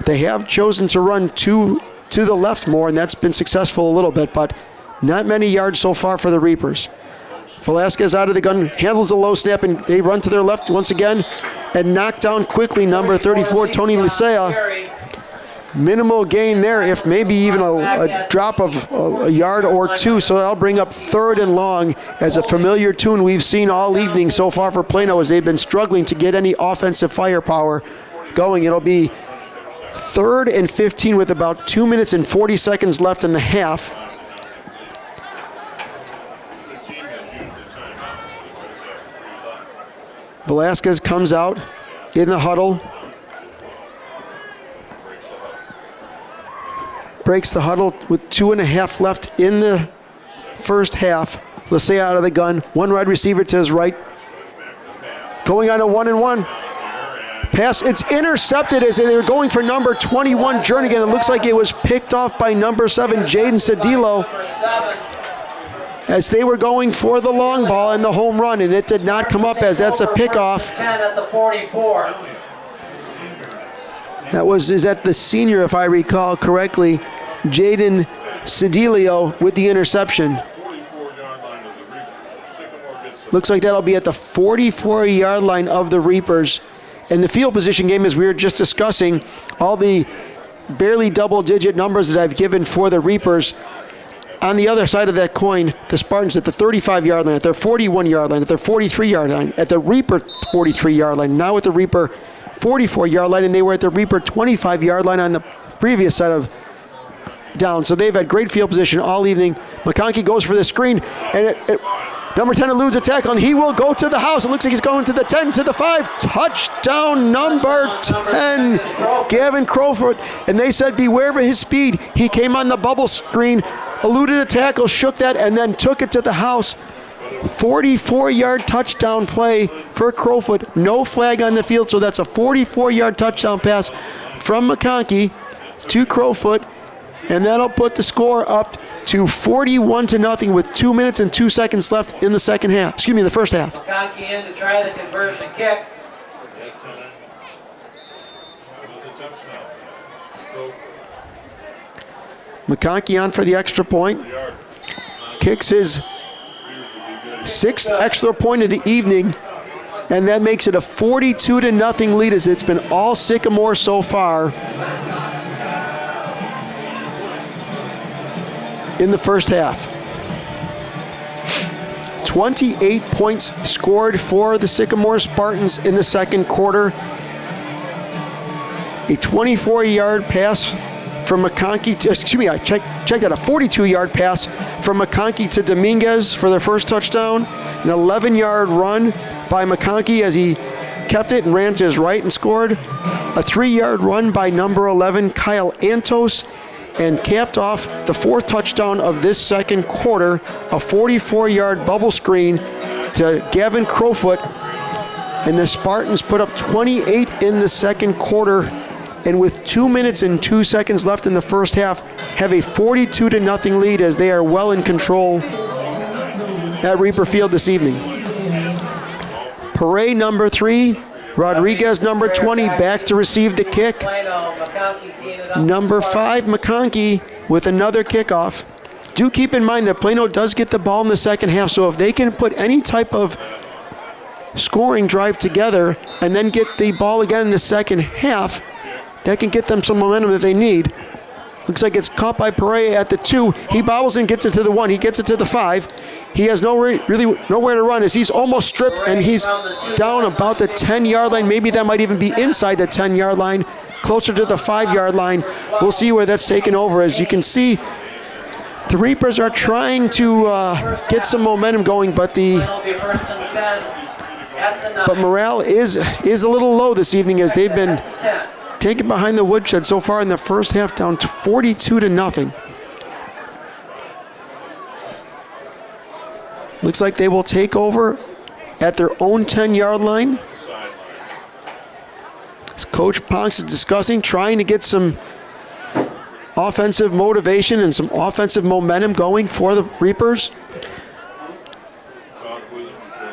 They have chosen to run to the left more, and that's been successful a little bit, but not many yards so far for the Reapers. Velasquez out of the gun, handles a low snap, and they run to their left once again and knock down quickly number 34, Tony Lisea. Minimal gain there, if maybe even a drop of a yard or two, so that'll bring up 3rd and long as a familiar tune we've seen all evening so far for Plano as they've been struggling to get any offensive firepower going. It'll be 3rd and 15 with about 2 minutes and 40 seconds left in the half. Velasquez comes out in the huddle. Breaks the huddle with 2.5 left in the first half. Lisea out of the gun. 1 wide receiver to his right. Going on a 1-and-1. Pass, it's intercepted as they were going for number 21, Jernigan. It looks like it was picked off by number 7, Jaden Sedillo, as they were going for the long ball and the home run, and it did not come up as that's a pickoff. 10 at the 44. Is that the senior, if I recall correctly, Jaden Sedilio with the interception. Looks like that'll be at the 44-yard line of the Reapers. And the field position game, as we were just discussing, all the barely double-digit numbers that I've given for the Reapers. On the other side of that coin, the Spartans at the 35-yard line, at their 41-yard line, at their 43-yard line, at the Reaper 43-yard line, now at the Reaper 44-yard line, and they were at the Reaper 25-yard line on the previous set of down. So they've had great field position all evening. McConkey goes for the screen, and number 10 eludes a tackle, and he will go to the house. It looks like he's going to the 10, to the 5. Touchdown number 10, Gavin Crowfoot. And they said beware of his speed. He came on the bubble screen, eluded a tackle, shook that, and then took it to the house. 44-yard touchdown play for Crowfoot. No flag on the field, so that's a 44-yard touchdown pass from McConkey to Crowfoot. And that'll put the score up to 41-0 with 2 minutes and 2 seconds left in the second half. Excuse me, the first half. McConkey in to try the conversion kick. McConkey on for the extra point. Kicks his 6th extra point of the evening, and that makes it a 42-0 lead, as it's been all Sycamore so far in the first half. 28 points scored for the Sycamore Spartans in the second quarter. A 24-yard pass from McConkey to, I checked that, a 42-yard pass from McConkey to Dominguez for their first touchdown. An 11-yard run by McConkey as he kept it and ran to his right and scored. A 3-yard run by number 11, Kyle Antos, and capped off the 4th touchdown of this second quarter, a 44-yard bubble screen to Gavin Crowfoot. And the Spartans put up 28 in the second quarter, and with 2 minutes and 2 seconds left in the first half, have a 42-0 lead as they are well in control at Reaper Field this evening. Paray number 3, Rodriguez number 20 back to receive the kick. Number 5, McConkey with another kickoff. Do keep in mind that Plano does get the ball in the second half, so if they can put any type of scoring drive together and then get the ball again in the second half, that can get them some momentum that they need. Looks like it's caught by Paray at the 2. He bobbles and gets it to the 1. He gets it to the 5. He has really nowhere to run as he's almost stripped, and he's down about the 10-yard line. Maybe that might even be inside the 10-yard line, closer to the 5-yard line. We'll see where that's taken over. As you can see, the Reapers are trying to get some momentum going, but morale is a little low this evening as they've been taken behind the woodshed so far in the first half, down to 42-0. Looks like they will take over at their own 10-yard line. As Coach Ponks is discussing, trying to get some offensive motivation and some offensive momentum going for the Reapers.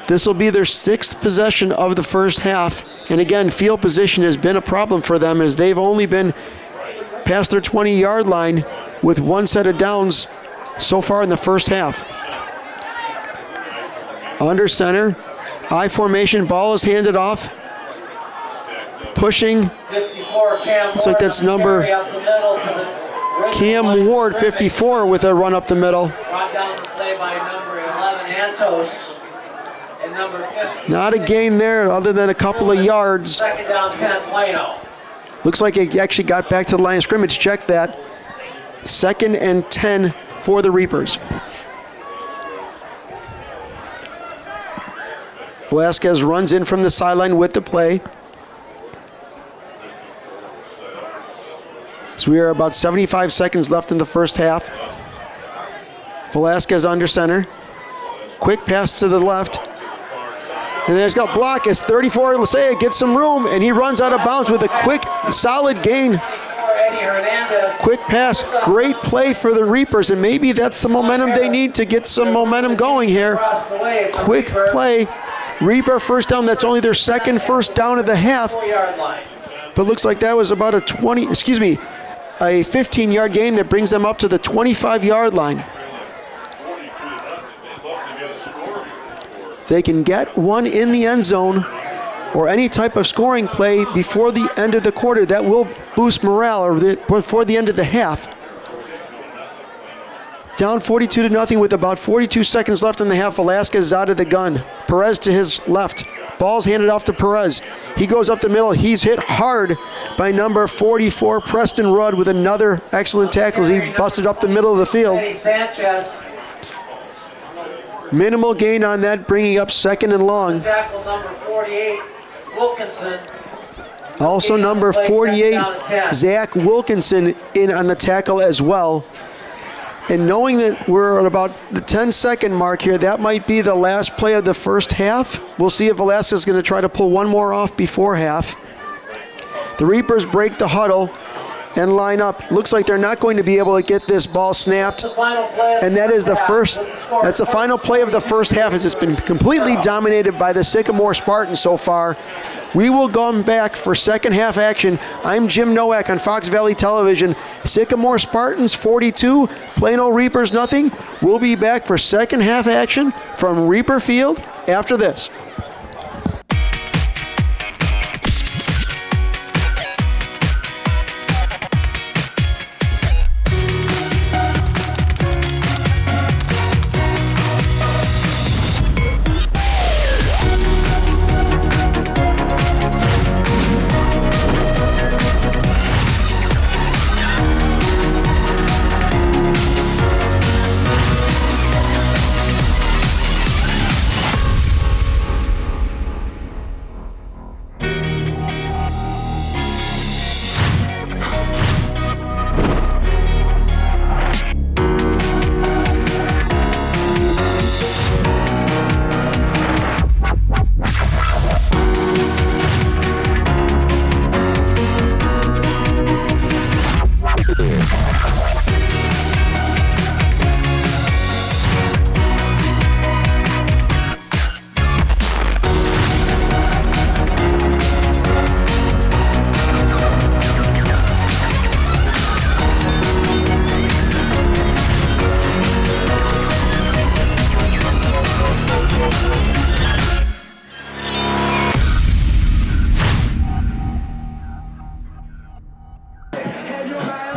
This will be their 6th possession of the first half. And again, field position has been a problem for them as they've only been past their 20-yard line with 1 set of downs so far in the first half. Under center, I formation, ball is handed off. Pushing, looks like that's number Cam Ward, 54, with a run up the middle. Brought down the play by number 11, Antos. And number 50. Not a gain there other than a couple of yards. Second down, 10, Plano. Looks like it actually got back to the line of scrimmage. Check that. 2nd and 10 for the Reapers. Velasquez runs in from the sideline with the play. So we are about 75 seconds left in the first half. Velasquez under center. Quick pass to the left. And there's got block as 34 Lasea gets some room, and he runs out of bounds with a quick, solid gain. Quick pass, great play for the Reapers, and maybe that's the momentum they need to get some momentum going here. Quick play. Reaper first down, that's only their 2nd first down of the half. But looks like that was about a 15-yard gain that brings them up to the 25-yard line. They can get one in the end zone or any type of scoring play before the end of the quarter. That will boost morale, or before the end of the half. Down 42-0 with about 42 seconds left in the half. Velasquez is out of the gun. Perez to his left. Ball's handed off to Perez. He goes up the middle. He's hit hard by number 44, Preston Rudd, with another excellent tackle as he busted up the middle of the field. Eddie Sanchez, Minimal gain on that, bringing up 2nd and long. tackle number 48, Wilkinson. Also number 48, Zach Wilkinson, in on the tackle as well. And knowing that we're at about the 10-second mark here, that might be the last play of the first half. We'll see if Velasquez is going to try to pull one more off before half. The Reapers break the huddle and line up. Looks like they're not going to be able to get this ball snapped. And that is that's the final play of the first half, as it's been completely dominated by the Sycamore Spartans so far. We will come back for second half action. I'm Jim Nowak on Fox Valley Television. Sycamore Spartans 42, Plano Reapers nothing. We'll be back for second half action from Reaper Field after this.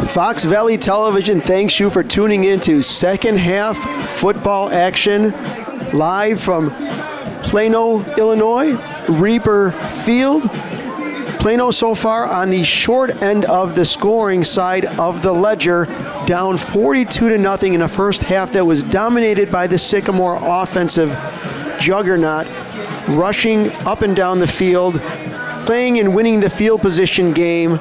Fox Valley Television thanks you for tuning in to second half football action live from Plano, Illinois, Reaper Field. Plano so far on the short end of the scoring side of the ledger, down 42-0 in a first half that was dominated by the Sycamore offensive juggernaut, rushing up and down the field, playing and winning the field position game,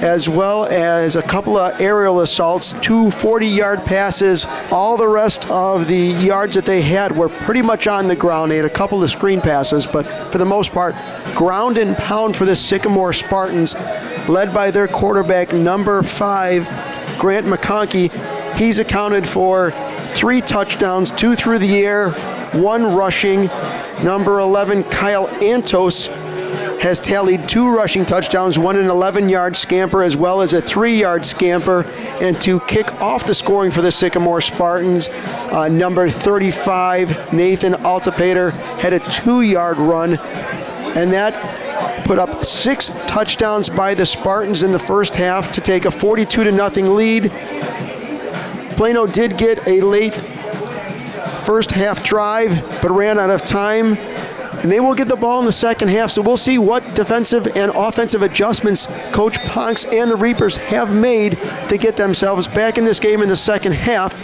as well as a couple of aerial assaults, 2 40-yard passes. All the rest of the yards that they had were pretty much on the ground. They had a couple of screen passes, but for the most part, ground and pound for the Sycamore Spartans, led by their quarterback, number 5, Grant McConkey. He's accounted for 3 touchdowns, 2 through the air, 1 rushing. Number 11, Kyle Antos, has tallied 2 rushing touchdowns, 1 an 11-yard scamper, as well as a 3-yard scamper. And to kick off the scoring for the Sycamore Spartans, number 35, Nathan Altipater, had a 2-yard run. And that put up 6 touchdowns by the Spartans in the first half to take a 42-0 lead. Plano did get a late first half drive, but ran out of time. And they will get the ball in the second half, so we'll see what defensive and offensive adjustments Coach Ponks and the Reapers have made to get themselves back in this game in the second half.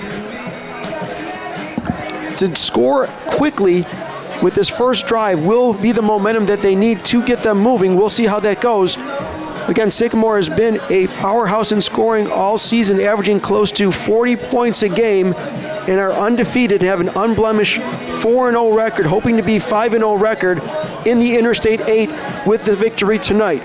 To score quickly with this first drive will be the momentum that they need to get them moving. We'll see how that goes. Again, Sycamore has been a powerhouse in scoring all season, averaging close to 40 points a game, and are undefeated, have an unblemished 4-0 record, hoping to be 5-0 record in the Interstate 8 with the victory tonight.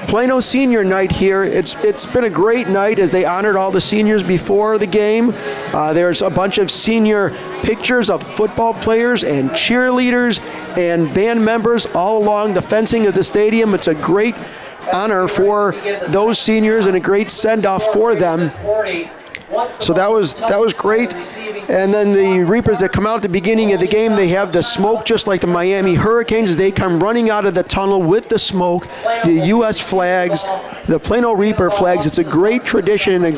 Plano Senior Night here. It's been a great night as they honored all the seniors before the game. There's a bunch of senior pictures of football players and cheerleaders and band members all along the fencing of the stadium. It's a great honor for those seniors and a great send-off for them. So that was great. And then the Reapers that come out at the beginning of the game, they have the smoke just like the Miami Hurricanes as they come running out of the tunnel with the smoke, the U.S. flags, the Plano Reaper flags. It's a great tradition and a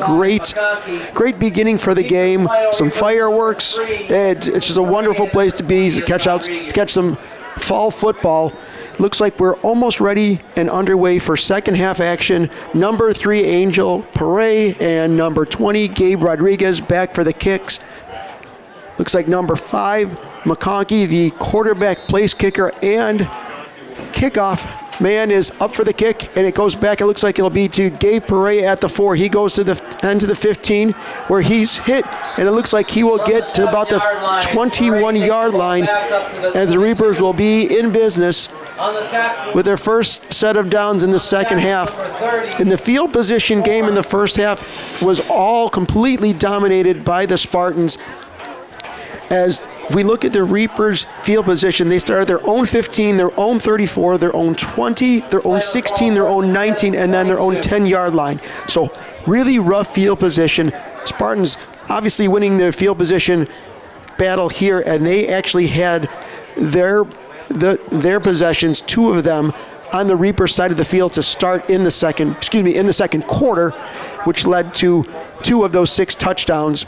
great beginning for the game. Some fireworks. It's just a wonderful place to be, to catch some fall football. Looks like we're almost ready and underway for second half action. Number 3, Angel Pere, and number 20, Gabe Rodriguez, back for the kicks. Looks like number 5, McConkey, the quarterback place kicker and kickoff man, is up for the kick, and it goes back. It looks like it'll be to Gabe Pere at the 4. He goes to the end to the 15, where he's hit, and it looks like he will get to about the 21-yard line, as the Reapers will be in business with their first set of downs in the second half. In the field position game in the first half was all completely dominated by the Spartans. As we look at the Reapers' field position, they started their own 15, their own 34, their own 20, their own 16, their own 19, and then their own 10-yard line. So really rough field position. Spartans obviously winning their field position battle here, and they actually had their possessions, 2 of them, on the Reaper side of the field to start in the second quarter, which led to 2 of those 6 touchdowns.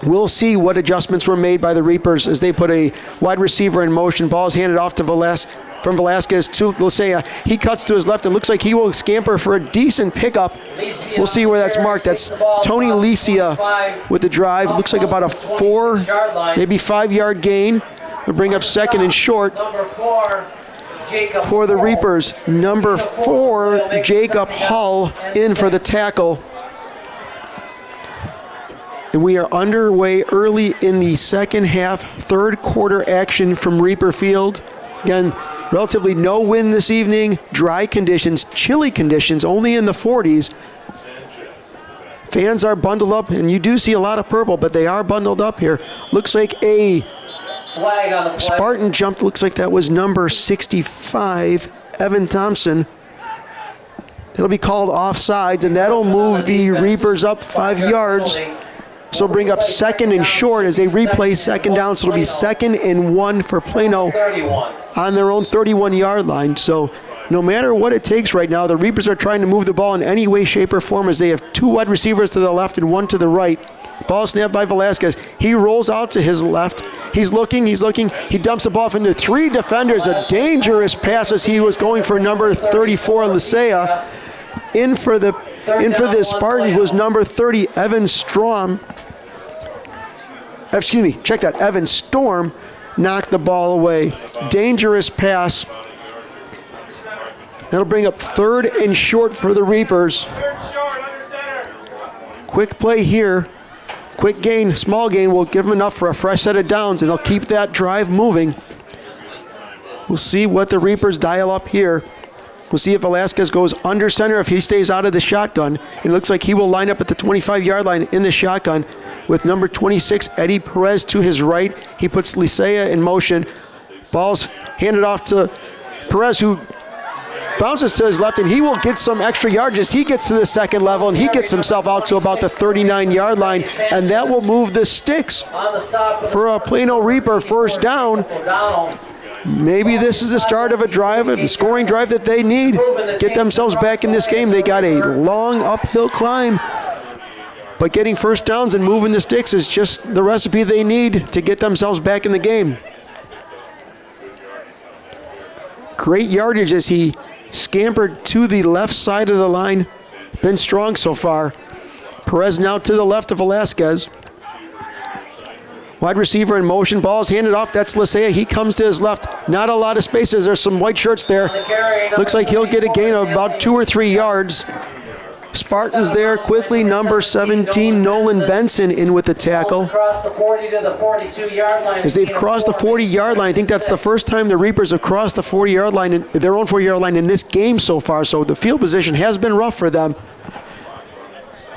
We'll see what adjustments were made by the Reapers as they put a wide receiver in motion. Ball is handed off to from Velasquez to Lisea. He cuts to his left. It looks like he will scamper for a decent pickup. We'll see where that's marked. That's Tony Lisea with the drive. It looks like about a 4, maybe 5-yard gain. We'll bring up second and short for the Reapers. Number 4, Jacob Hull, in for the tackle. And we are underway early in the second half, third quarter action from Reaper Field. Again, relatively no wind this evening, dry conditions, chilly conditions, only in the 40s. Fans are bundled up, and you do see a lot of purple, but they are bundled up here. Looks like a Spartan jumped, looks like that was number 65, Evan Thompson. It'll be called offsides, and that'll move the Reapers up 5 yards. So bring up second and short as they replay second down. So it'll be 2nd and 1 for Plano on their own 31-yard line. So no matter what it takes right now, the Reapers are trying to move the ball in any way, shape, or form as they have 2 wide receivers to the left and 1 to the right. Ball snapped by Velasquez. He rolls out to his left. He's looking. He dumps the ball off into 3 defenders. A dangerous pass as he was going for number 34, Lisea. In for the Spartans was number 30, Evan Storm. Evan Storm knocked the ball away. Dangerous pass. That'll bring up 3rd and short for the Reapers. Quick play here. Quick gain, small gain will give them enough for a fresh set of downs, and they'll keep that drive moving. We'll see what the Reapers dial up here. We'll see if Velasquez goes under center, if he stays out of the shotgun. It looks like he will line up at the 25-yard line in the shotgun with number 26, Eddie Perez, to his right. He puts Lisea in motion. Ball's handed off to Perez, who bounces to his left, and he will get some extra yardage. He gets to the second level, and he gets himself out to about the 39-yard line, and that will move the sticks for a Plano Reaper first down. Maybe this is the start of a drive, the scoring drive that they need. Get themselves back in this game. They got a long uphill climb, but getting first downs and moving the sticks is just the recipe they need to get themselves back in the game. Great yardage as he scampered to the left side of the line. Been strong so far. Perez now to the left of Velasquez. Wide receiver in motion. Ball's handed off. That's Lisea. He comes to his left. Not a lot of spaces. There's some white shirts there. Looks like he'll get a gain of about 2 or 3 yards. Spartans there quickly. Number 17, Nolan Benson, in with the tackle. As they've crossed the 40-yard line, I think that's the first time the Reapers have crossed the 40-yard line, their own 40-yard line in this game so far. So the field position has been rough for them.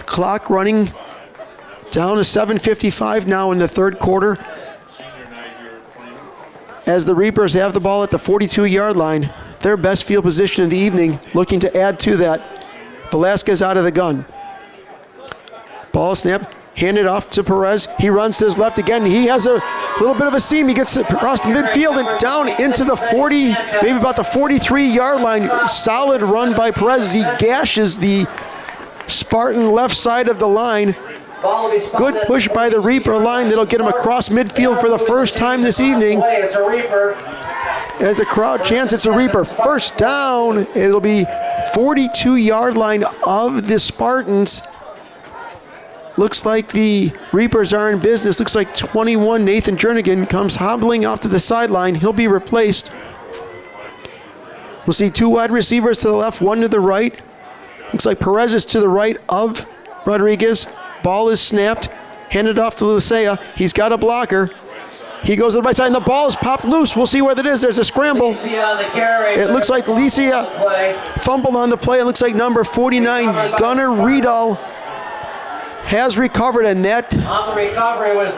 Clock running down to 7:55 now in the third quarter, as the Reapers have the ball at the 42-yard line. Their best field position of the evening, looking to add to that. Velasquez out of the gun. Ball snap, handed off to Perez. He runs to his left again. He has a little bit of a seam. He gets across the midfield and down into the 40, maybe about the 43-yard line. Solid run by Perez as he gashes the Spartan left side of the line. Good push by the Reaper line that'll get him across midfield for the first time this evening. as the crowd chants, it's a Reaper. First down. It'll be 42-yard line of the Spartans. Looks like the Reapers are in business. Looks like 21, Nathan Jernigan, comes hobbling off to the sideline. He'll be replaced. We'll see two wide receivers to the left, one to the right. Looks like Perez is to the right of Rodriguez. Ball is snapped, handed off to Licea. He's got a blocker. He goes to the right side, and the ball is popped loose. We'll see what it is. There's a scramble. It looks like Licea fumbled on the play. It looks like number 49, Gunnar Riedel, has recovered, and that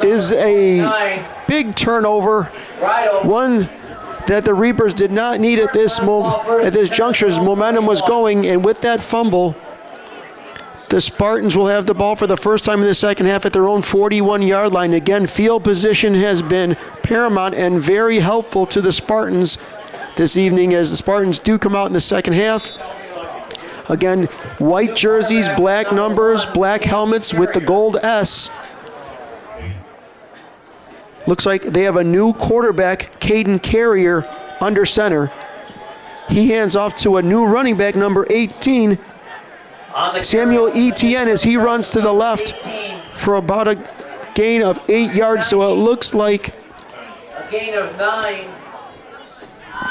is a big turnover. One that the Reapers did not need at this juncture as momentum was going, and with that fumble, the Spartans will have the ball for the first time in the second half at their own 41-yard line. Again, field position has been paramount and very helpful to the Spartans this evening as the Spartans do come out in the second half. Again, white jerseys, black numbers, black helmets with the gold S. Looks like they have a new quarterback, Caden Carrier, under center. He hands off to a new running back, number 18, Samuel Etienne, as he runs to the left for about a gain of 8 yards. So it looks like a gain of 9.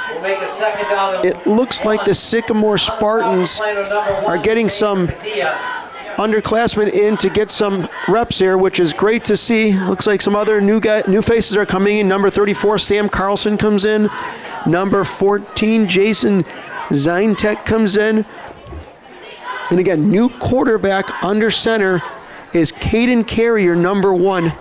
We'll make it second down. It looks like the Sycamore Spartans are getting some underclassmen in to get some reps here, which is great to see. Looks like some other new faces are coming in. Number 34, Sam Carlson, comes in. Number 14, Jason Zintek, comes in. And again, new quarterback under center is Caden Carrier, number 1,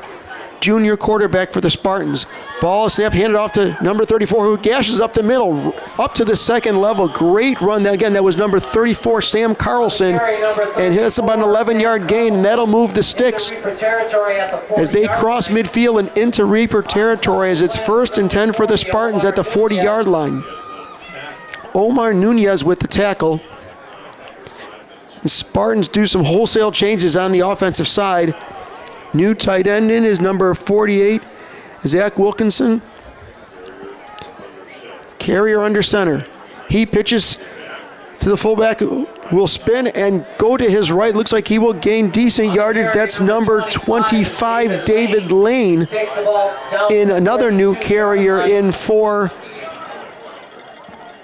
junior quarterback for the Spartans. Ball snapped, handed off to number 34, who gashes up the middle, up to the second level. Great run. Again, that was number 34, Sam Carlson, and hits about an 11-yard gain, and that'll move the sticks as they cross midfield and into Reaper territory as it's 1st and 10 for the Spartans at the 40-yard line. Omar Nunez with the tackle. The Spartans do some wholesale changes on the offensive side. New tight end in is number 48, Zach Wilkinson. Carrier under center. He pitches to the fullback, who will spin and go to his right. Looks like he will gain decent yardage. That's number 25, David Lane, in another new carrier in for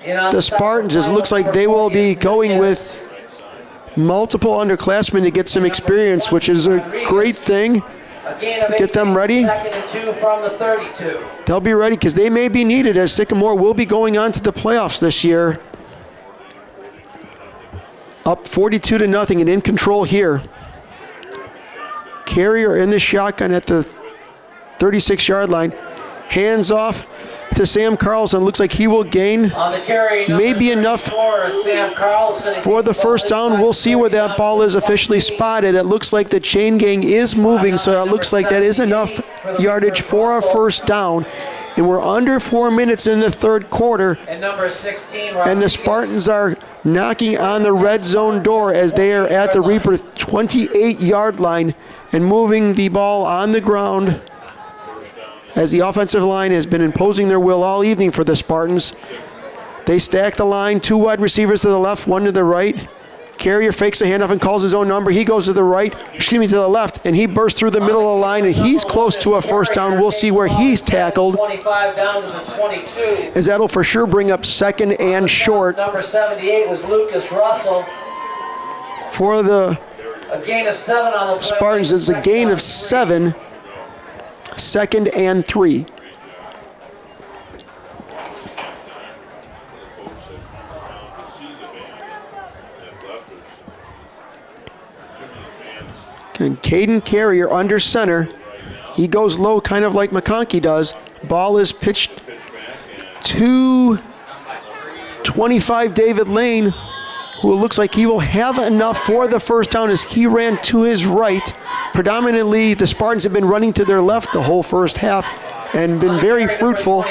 the Spartans. It looks like they will be going with multiple underclassmen to get some experience, which is a great thing. Get them ready. They'll be ready because they may be needed as Sycamore will be going on to the playoffs this year. Up 42-0 and in control here. Carrier in the shotgun at the 36-yard line. Hands off to Sam Carlson. Looks like he will gain maybe enough for the first down. We'll see where that ball is officially spotted. It looks like the chain gang is moving, so it looks like that is enough yardage for a first down. And we're under 4 minutes in the third quarter. And the Spartans are knocking on the red zone door as they are at the Reaper 28-yard line and moving the ball on the ground, as the offensive line has been imposing their will all evening for the Spartans. They stack the line, 2 wide receivers to the left, 1 to the right. Carrier fakes the handoff and calls his own number. He goes to the left, and he bursts through the middle of the line, and he's close to a first down. We'll see where he's tackled, as that'll for sure bring up second and short. Number 78 was Lucas Russell. For the A gain of 7 on the Spartans, it's a gain of 7. 2nd and 3. And Caden Carrier under center. He goes low, kind of like McConkey does. Ball is pitched to 25, David Lane, who looks like he will have enough for the first down as he ran to his right. Predominantly, the Spartans have been running to their left the whole first half and been very fruitful,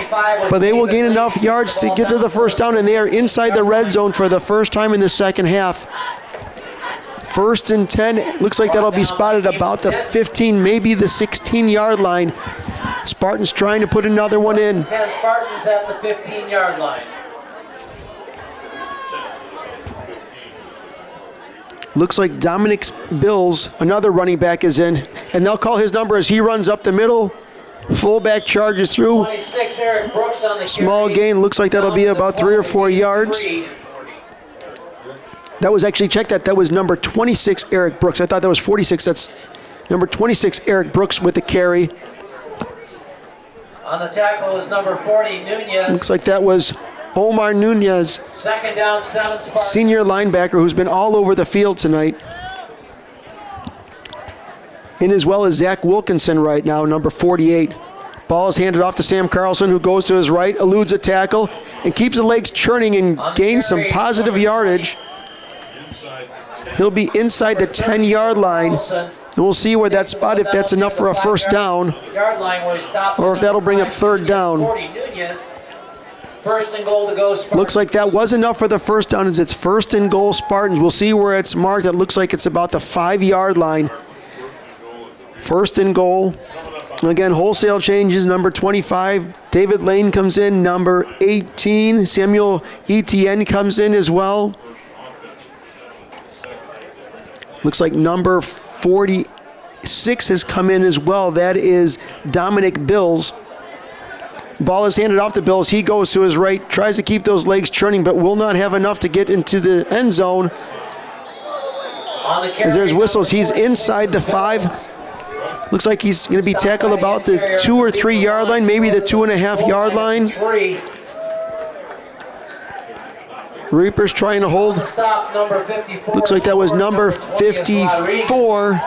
but they will gain enough yards to get to the first down, and they are inside the red zone for the first time in the second half. 1st and 10, looks like that'll be spotted about the 15, maybe the 16-yard line Spartans trying to put another one in. 10 Spartans at the 15-yard line. Looks like Dominic Bills, another running back, is in, and they'll call his number as he runs up the middle. Fullback charges through. 26, Eric Brooks on the Small carry. gain. Looks like that'll be about 3 or 4 yards. That was actually, check that. That was number 26, Eric Brooks. I thought that was 46. That's number 26, Eric Brooks with the carry. On the tackle is number 40, Nunez. Looks like that was Omar Nunez, Second down, 7 Spartans. senior linebacker who's been all over the field tonight. And as well as Zach Wilkinson right now, number 48. Ball is handed off to Sam Carlson, who goes to his right, eludes a tackle, and keeps the legs churning and gains some positive yardage. He'll be inside the 10-yard line. And we'll see where that spot, if that's enough for a first down, or if that'll bring up third down. 40, Nunez. First and goal to go, Spartans. Looks like that was enough for the first down, as it's first and goal Spartans. We'll see where it's marked. It looks like it's about the 5-yard line. First and goal. Again, wholesale changes. Number 25, David Lane comes in. Number 18, Samuel Etienne comes in as well. Looks like number 46 has come in as well. That is Dominic Bills. Ball is handed off to Bills. He goes to his right, tries to keep those legs churning, but will not have enough to get into the end zone. As there's whistles, he's inside the 5. Looks like he's going to be tackled about the 2 or 3 yard line, maybe the 2.5 yard line. Reapers trying to hold. Looks like that was number 54,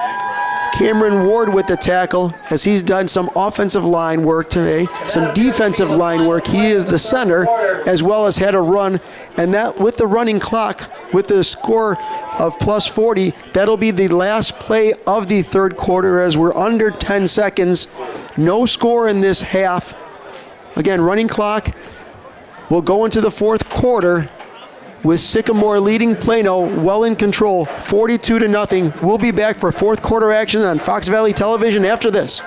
Cameron Ward, with the tackle, as he's done some offensive line work today, some defensive line work. He is the center, as well as had a run, and that with the running clock, with the score of plus 40, that'll be the last play of the third quarter, as we're under 10 seconds. No score in this half. Again, running clock will go into the fourth quarter with Sycamore leading Plano well in control, 42-0. We'll be back for fourth quarter action on Fox Valley Television after this.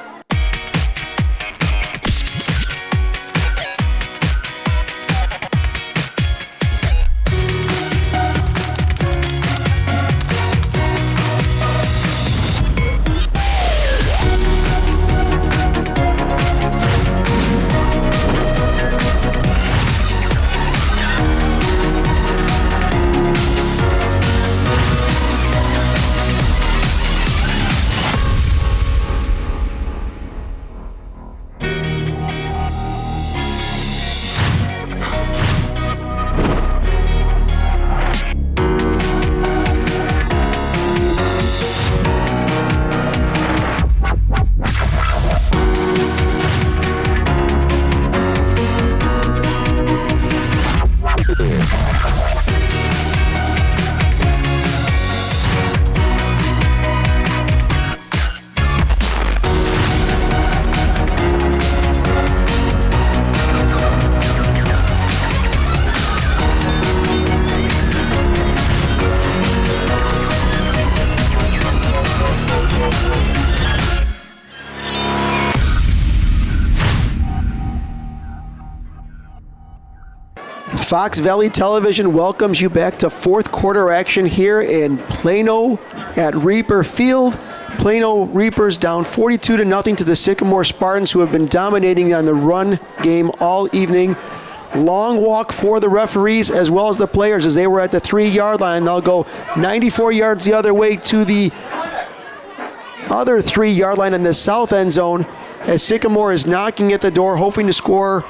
Fox Valley Television welcomes you back to fourth quarter action here in Plano at Reaper Field. Plano Reapers down 42-0 to the Sycamore Spartans, who have been dominating on the run game all evening. Long walk for the referees as well as the players, as they were at the 3-yard line. They'll go 94 yards the other way to the other 3-yard line in the south end zone, as Sycamore is knocking at the door, hoping to score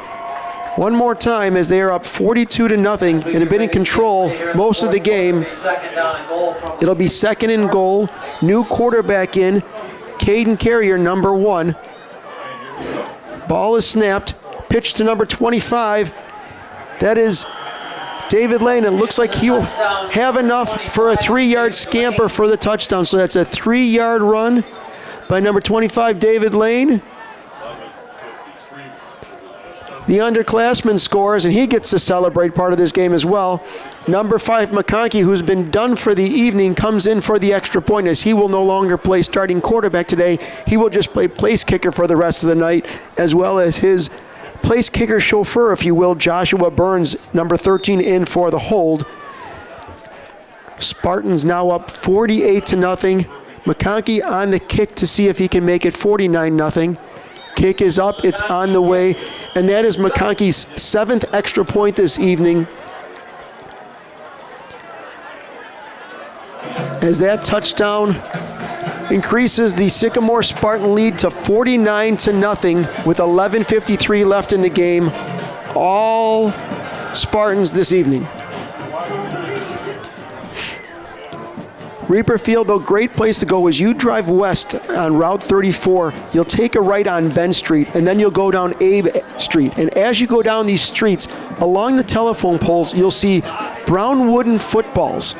one more time, as they are up 42-0 and have been in control most of the game. It'll be second and goal. New quarterback in, Caden Carrier, number 1. Ball is snapped. Pitch to number 25. That is David Lane. It looks like he will have enough for a 3-yard scamper for the touchdown. So that's a 3-yard run by number 25, David Lane. The underclassman scores, and he gets to celebrate part of this game as well. Number 5, McConkey, who's been done for the evening, comes in for the extra point as he will no longer play starting quarterback today. He will just play place kicker for the rest of the night, as well as his place kicker chauffeur, if you will, Joshua Burns, number 13, in for the hold. Spartans now up 48-0. McConkey on the kick to see if he can make it 49-0. Kick is up, it's on the way, and that is McConkey's 7th extra point this evening. As that touchdown increases the Sycamore Spartan lead to 49-0 with 11:53 left in the game. All Spartans this evening. Reaper Field, though, great place to go. As you drive west on Route 34, you'll take a right on Ben Street, and then you'll go down Abe Street. And as you go down these streets, along the telephone poles, you'll see brown wooden footballs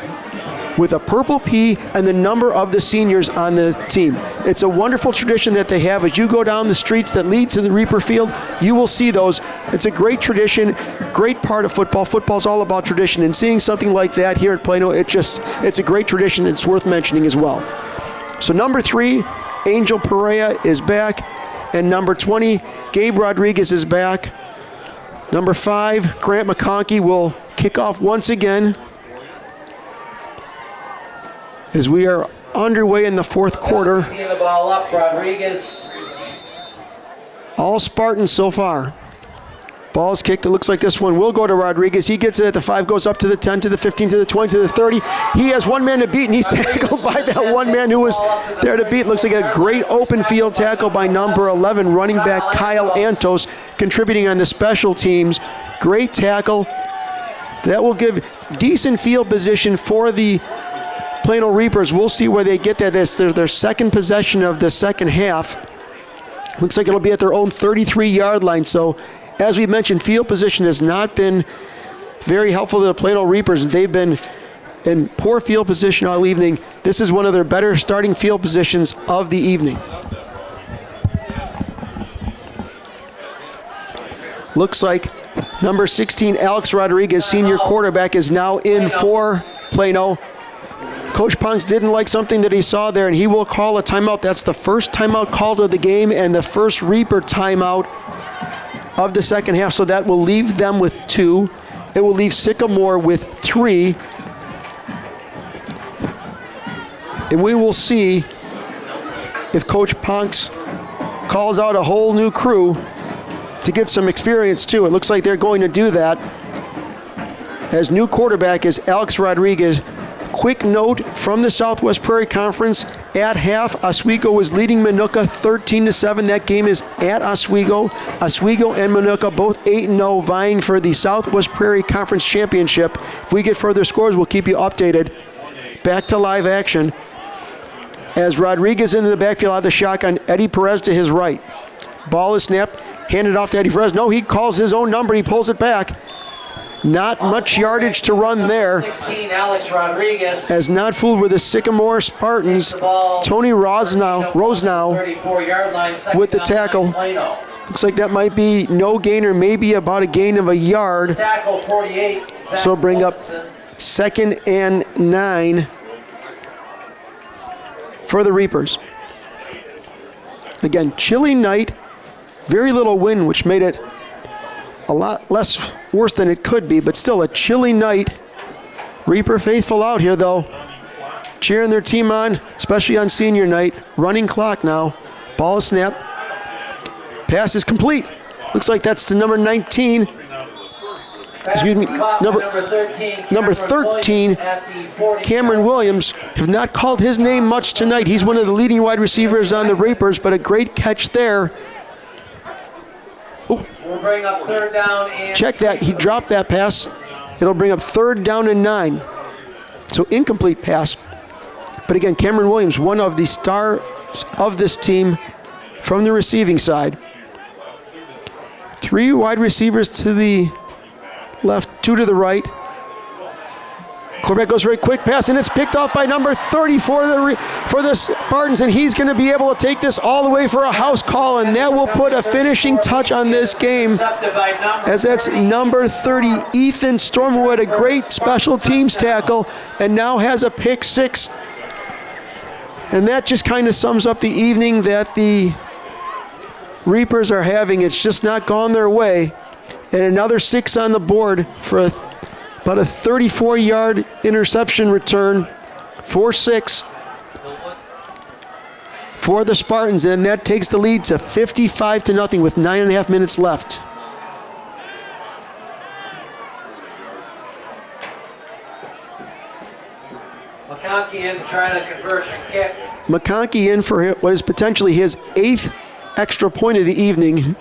with a purple P and the number of the seniors on the team. It's a wonderful tradition that they have. As you go down the streets that lead to the Reaper Field, you will see those. It's a great tradition, great part of football. Football's all about tradition, and seeing something like that here at Plano, it's a great tradition. It's worth mentioning as well. So number 3, Angel Perea is back, and number 20, Gabe Rodriguez is back. Number 5, Grant McConkey will kick off once again, as we are underway in the fourth quarter. Getting the ball up, Rodriguez. All Spartans so far. Ball's kicked. It looks like this one will go to Rodriguez. He gets it at the 5, goes up to the 10, to the 15, to the 20, to the 30. He has one man to beat, and he's tackled by that one man who was there to beat. Looks like a great open field tackle by number 11, running back Kyle Antos, contributing on the special teams. Great tackle. That will give decent field position for the Plano Reapers. We'll see where they get that. That's their second possession of the second half. Looks like it'll be at their own 33-yard line. So, as we mentioned, field position has not been very helpful to the Plano Reapers. They've been in poor field position all evening. This is one of their better starting field positions of the evening. Looks like number 16, Alex Rodriguez, senior quarterback, is now in for Plano. Coach Ponks didn't like something that he saw there, and he will call a timeout. That's the first timeout called of the game and the first Reaper timeout of the second half, so that will leave them with 2. It will leave Sycamore with 3. And we will see if Coach Ponks calls out a whole new crew to get some experience too. It looks like they're going to do that, as new quarterback is Alex Rodriguez. Quick note from the Southwest Prairie Conference, at half, Oswego was leading Minooka 13-7. That game is at Oswego. Oswego and Minooka both 8-0, vying for the Southwest Prairie Conference Championship. If we get further scores, we'll keep you updated. Back to live action, as Rodriguez into the backfield out of the shotgun, Eddie Perez to his right. Ball is snapped, handed off to Eddie Perez. No, he calls his own number, he pulls it back. Not much yardage to run there. 16, Alex Rodriguez. As not fooled with the Sycamore Spartans, Tony Rosnow 34-yard line, with the tackle. Looks like that might be no gain, or maybe about a gain of a yard. Tackle 48. So bring up 2nd and 9 for the Reapers. Again, chilly night, very little wind, which made it a lot less worse than it could be, but still a chilly night. Reaper faithful out here, though, cheering their team on, especially on senior night. Running clock now. Ball is snapped. Pass is complete. Looks like that's to number 19. Excuse me, number 13, Cameron Williams. Have not called his name much tonight. He's one of the leading wide receivers on the Reapers, but a great catch there. We'll bring up 3rd down and check that. He dropped that pass. It'll bring up 3rd down and 9. So incomplete pass. But again, Cameron Williams, one of the stars of this team from the receiving side. 3 wide receivers to the left, 2 to the right. Quarterback goes for a quick pass, and it's picked off by number 30 for the Spartans, and he's going to be able to take this all the way for a house call, and that will put a finishing touch on this game, as that's number 30, Ethan Storm, who had a great special teams tackle and now has a pick 6. And that just kind of sums up the evening that the Reapers are having. It's just not gone their way. And another 6 on the board for about a 34-yard interception return, 4-6 for the Spartans, and that takes the lead to 55-0 with 9.5 minutes left. McConkey in to try the conversion kick. McConkey in for what is potentially his 8th extra point of the evening.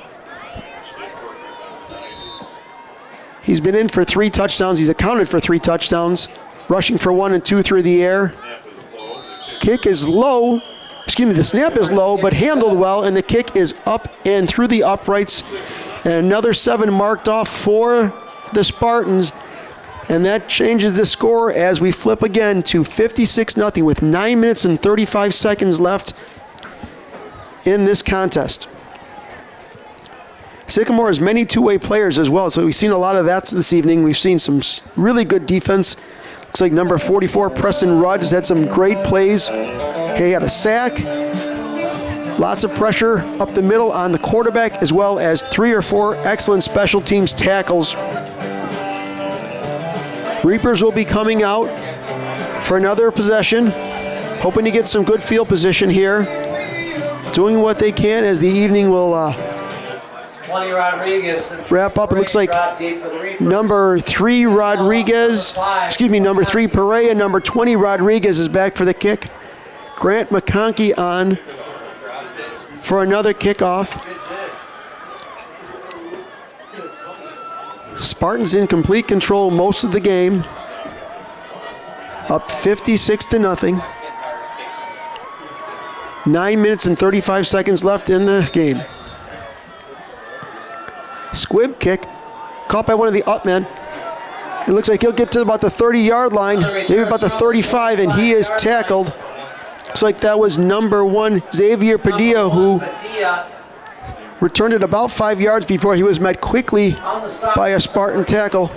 He's been in for 3 touchdowns. He's accounted for 3 touchdowns, rushing for 1 and 2 through the air. Kick is low. Excuse me, the snap is low, but handled well, and the kick is up and through the uprights. And another 7 marked off for the Spartans. And that changes the score as we flip again to 56-0 with 9 minutes and 35 seconds left in this contest. Sycamore has many two-way players as well, so we've seen a lot of that this evening. We've seen some really good defense. Looks like number 44, Preston Rudd, has had some great plays. He had a sack, lots of pressure up the middle on the quarterback, as well as 3 or 4 excellent special teams tackles. Reapers will be coming out for another possession, hoping to get some good field position here, doing what they can as the evening will wrap up. It looks like number 3 Perea, number 20 Rodriguez is back for the kick. Grant McConkey on for another kickoff. Spartans in complete control most of the game. Up 56-0. 9 minutes and 35 seconds left in the game. Squib kick, caught by one of the up men. It looks like he'll get to about the 30-yard line, maybe about the 35, and he is tackled. Looks like that was number 1, Xavier Padilla, who returned it about 5 yards before he was met quickly by a Spartan tackle.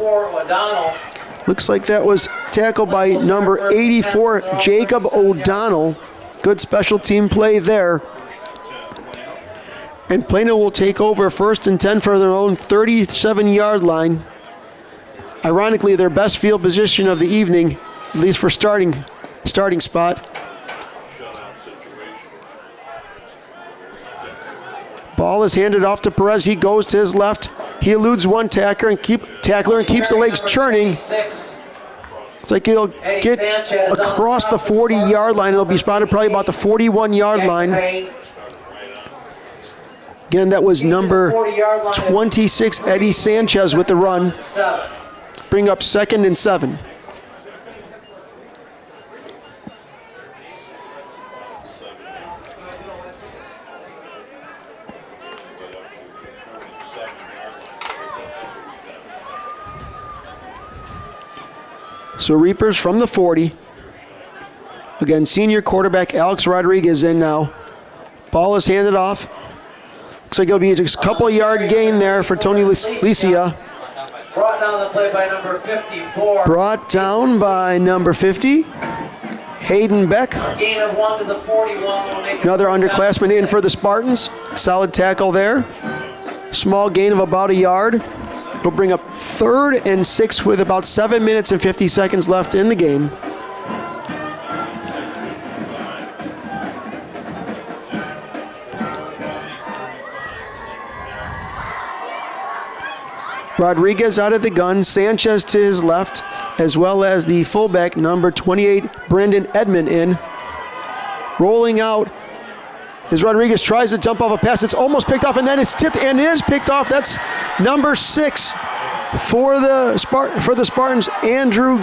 Looks like that was tackled by number 84, Jacob O'Donnell. Good special team play there. And Plano will take over 1st and 10 for their own 37-yard line. Ironically, their best field position of the evening, at least for starting spot. Ball is handed off to Perez. He goes to his left. He eludes one tackler and keeps the legs churning. It's like he'll get across the 40-yard line. It'll be spotted probably about the 41-yard line. Again, that was number 26, Eddie Sanchez with the run. Bring up 2nd and 7. So Reapers from the 40. Again, senior quarterback Alex Rodriguez in now. Ball is handed off. Looks like it'll be just a couple-yard gain there for Tony Licia. Brought down the play by number 54. Brought down by number 50, Hayden Beck. Gain of 1 to the 41. Another underclassman in for the Spartans. Solid tackle there. Small gain of about a yard. It'll bring up 3rd and 6 with about 7 minutes and 50 seconds left in the game. Rodriguez out of the gun, Sanchez to his left, as well as the fullback, number 28, Brandon Edmond in. Rolling out as Rodriguez tries to jump off a pass. It's almost picked off, and then it's tipped, and it is picked off. That's number 6 for the Spartans, Andrew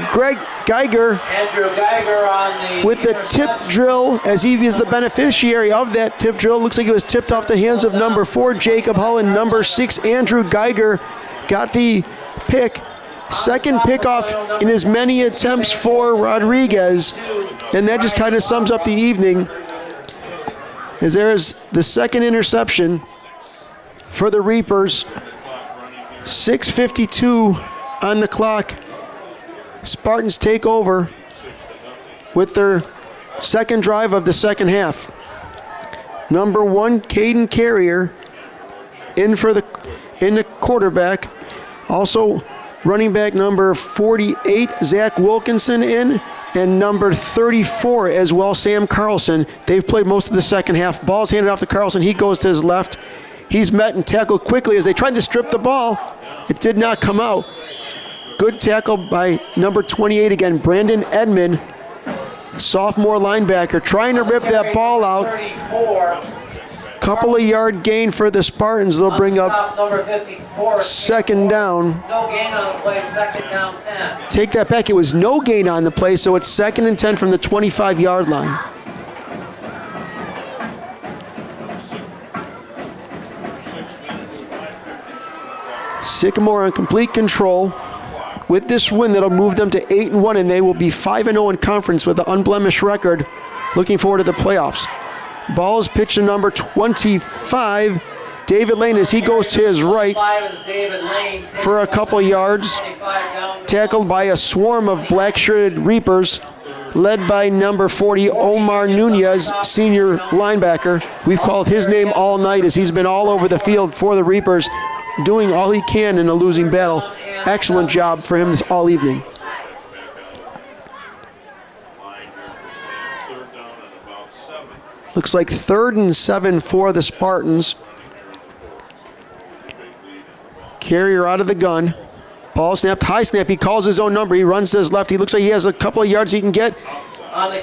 Geiger. Andrew Geiger on the with the tip drill, as he is the beneficiary of that tip drill. Looks like it was tipped off the hands of number 4, Jacob Hull, and number 6, Andrew Geiger got the pick. Second pickoff in as many attempts for Rodriguez, and that just kind of sums up the evening, as there's the second interception for the Reapers. 6:52 on the clock. Spartans take over with their second drive of the second half. Number 1, Caden Carrier in the quarterback. Also running back number 48, Zach Wilkinson in, and number 34 as well, Sam Carlson. They've played most of the second half. Ball's handed off to Carlson. He goes to his left. He's met and tackled quickly as they tried to strip the ball. It did not come out. Good tackle by number 28 again, Brandon Edmond, sophomore linebacker, trying to rip that ball out. Couple of yard gain for the Spartans. They'll bring up second down. No gain on the play, second down 10. Take that back. It was no gain on the play, so it's 2nd and 10 from the 25-yard line. Sycamore in complete control. With this win, that'll move them to 8-1, and they will be 5-0 in conference with an unblemished record. Looking forward to the playoffs. Ball is pitched to number 25, David Lane, as he goes to his right for a couple yards. Tackled by a swarm of black-shirted Reapers, led by number 40, Omar Nunez, senior linebacker. We've called his name all night as he's been all over the field for the Reapers, doing all he can in a losing battle. Excellent job for him this all evening. Looks like 3rd and 7 for the Spartans. Carrier out of the gun. Ball snapped, high snap. He calls his own number. He runs to his left. He looks like he has a couple of yards he can get.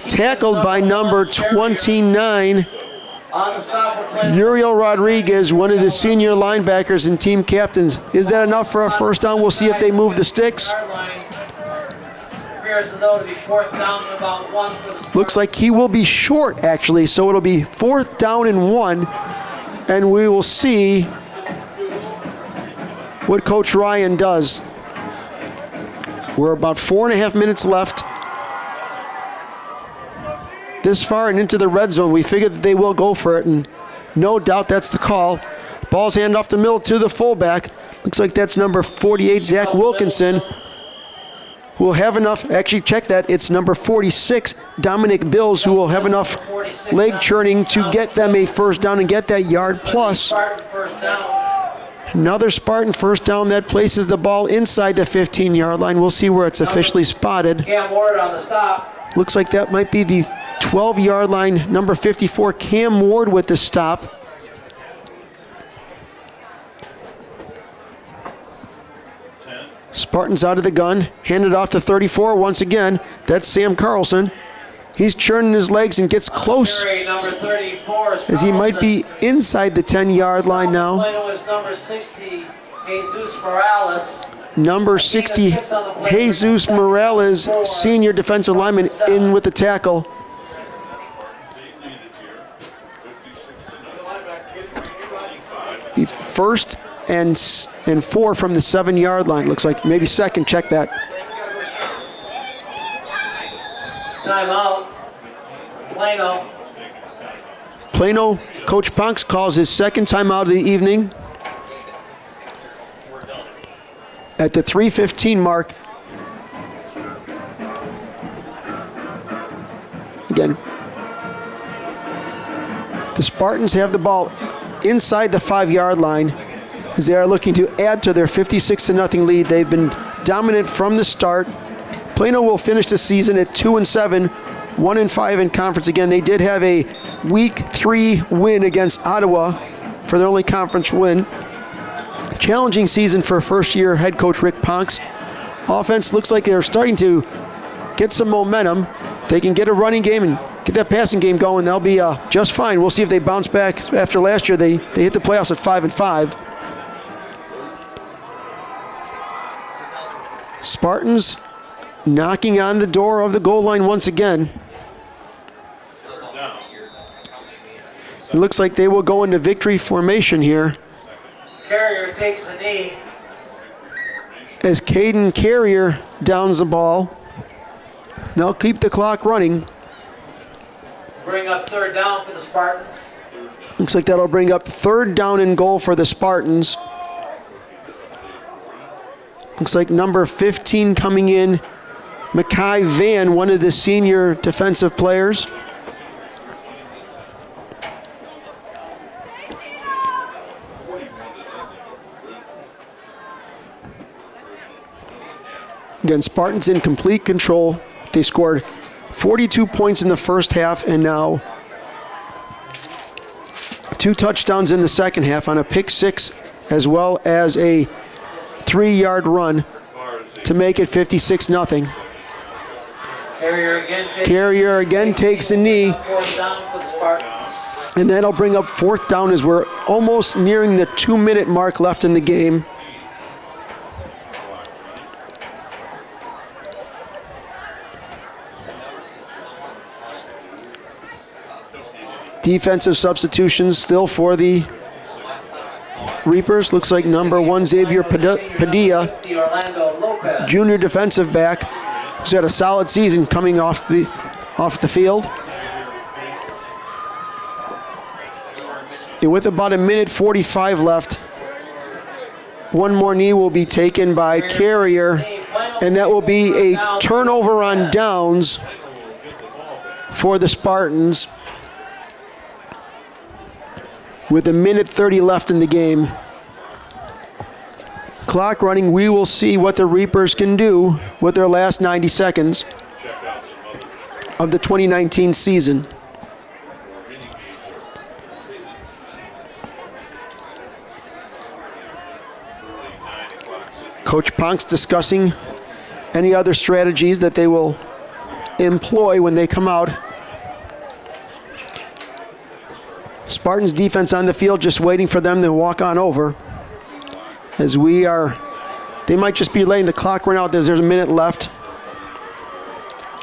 Tackled by number 29, Uriel Rodriguez, one of the senior linebackers and team captains. Is that enough for a first down? We'll see if they move the sticks. Looks like he will be short, actually, so it'll be 4th down and 1, and we will see what Coach Ryan does. We're about 4.5 minutes left. This far and into the red zone, we figured that they will go for it, and no doubt that's the call. Ball's handed off the middle to the fullback. Looks like that's number 48, Zach Wilkinson, who will have enough, actually check that, it's number 46, Dominic Bills, who will have enough leg churning to get them a first down and get that yard plus. Another Spartan first down that places the ball inside the 15-yard line. We'll see where it's officially spotted. Cam Ward on the stop. Looks like that might be the 12-yard line, number 54, Cam Ward with the stop. Spartans out of the gun, handed off to 34 once again. That's Sam Carlson. He's churning his legs and gets close as he might be inside the 10-yard line now. Number 60, Jesus Morales, senior defensive lineman, in with the tackle. Be 1st and 4 from the 7-yard line. Looks like maybe 2nd. Check that. Timeout. Plano. Plano, Coach Ponks calls his 2nd timeout of the evening at the 3:15 mark. Again, the Spartans have the ball inside the 5-yard line as they are looking to add to their 56-0 lead. They've been dominant from the start. Plano will finish the season at 2-7, 1-5 in conference. Again, they did have a week 3 win against Ottawa for their only conference win. Challenging season for first-year head coach Rick Ponks. Offense looks like they're starting to get some momentum. They can get a running game and get that passing game going. They'll be just fine. We'll see if they bounce back after last year. They hit the playoffs at 5-5. Spartans knocking on the door of the goal line once again. It looks like they will go into victory formation here. Carrier takes the knee. as Caden Carrier downs the ball. They'll keep the clock running. Bring up third down for the Spartans. Looks like that'll bring up third down and goal for the Spartans. Looks like number 15 coming in, Mackay Van, one of the senior defensive players. Again, Spartans in complete control. They scored 42 points in the first half and now 2 touchdowns in the second half on a pick 6 as well as a 3-yard run to make it 56-0. Carrier again takes a knee, and that'll bring up fourth down as we're almost nearing the 2-minute mark left in the game. Defensive substitutions still for the Reapers. Looks like number 1, Xavier Padilla, junior defensive back, who's had a solid season coming off the field. And with about 1:45 left, one more knee will be taken by Carrier, and that will be a turnover on downs for the Spartans. With 1:30 left in the game. Clock running, we will see what the Reapers can do with their last 90 seconds of the 2019 season. Coach Ponk's discussing any other strategies that they will employ when they come out. Spartans defense on the field, just waiting for them to walk on over. As they might just be letting the clock run out as there's a minute left.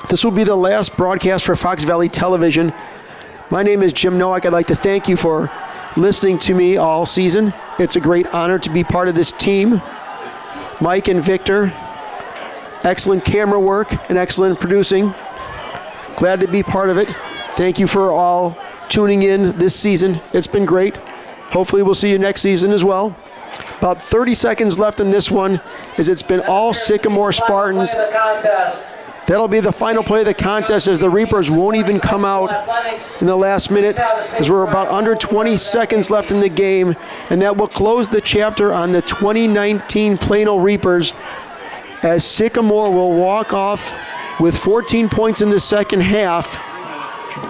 This will be the last broadcast for Fox Valley Television. My name is Jim Nowak. I'd like to thank you for listening to me all season. It's a great honor to be part of this team. Mike and Victor, excellent camera work and excellent producing. Glad to be part of it. Thank you for all tuning in this season. It's been great. Hopefully we'll see you next season as well. About 30 seconds left in this one, as it's been all Sycamore Spartans. That'll be the final play of the contest, as the Reapers won't even come out in the last minute, as we're about under 20 seconds left in the game, and that will close the chapter on the 2019 Plano Reapers, as Sycamore will walk off with 14 points in the second half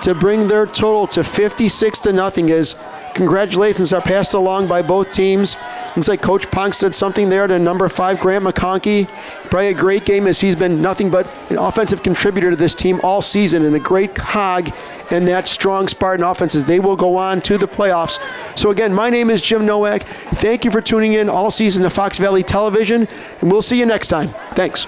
to bring their total to 56-0. As congratulations are passed along by both teams. Looks like Coach Ponk said something there to number 5, Grant McConkey. Probably a great game, as he's been nothing but an offensive contributor to this team all season, and a great cog in that strong Spartan offense as they will go on to the playoffs. So again, my name is Jim Nowak. Thank you for tuning in all season to Fox Valley Television, and we'll see you next time. Thanks.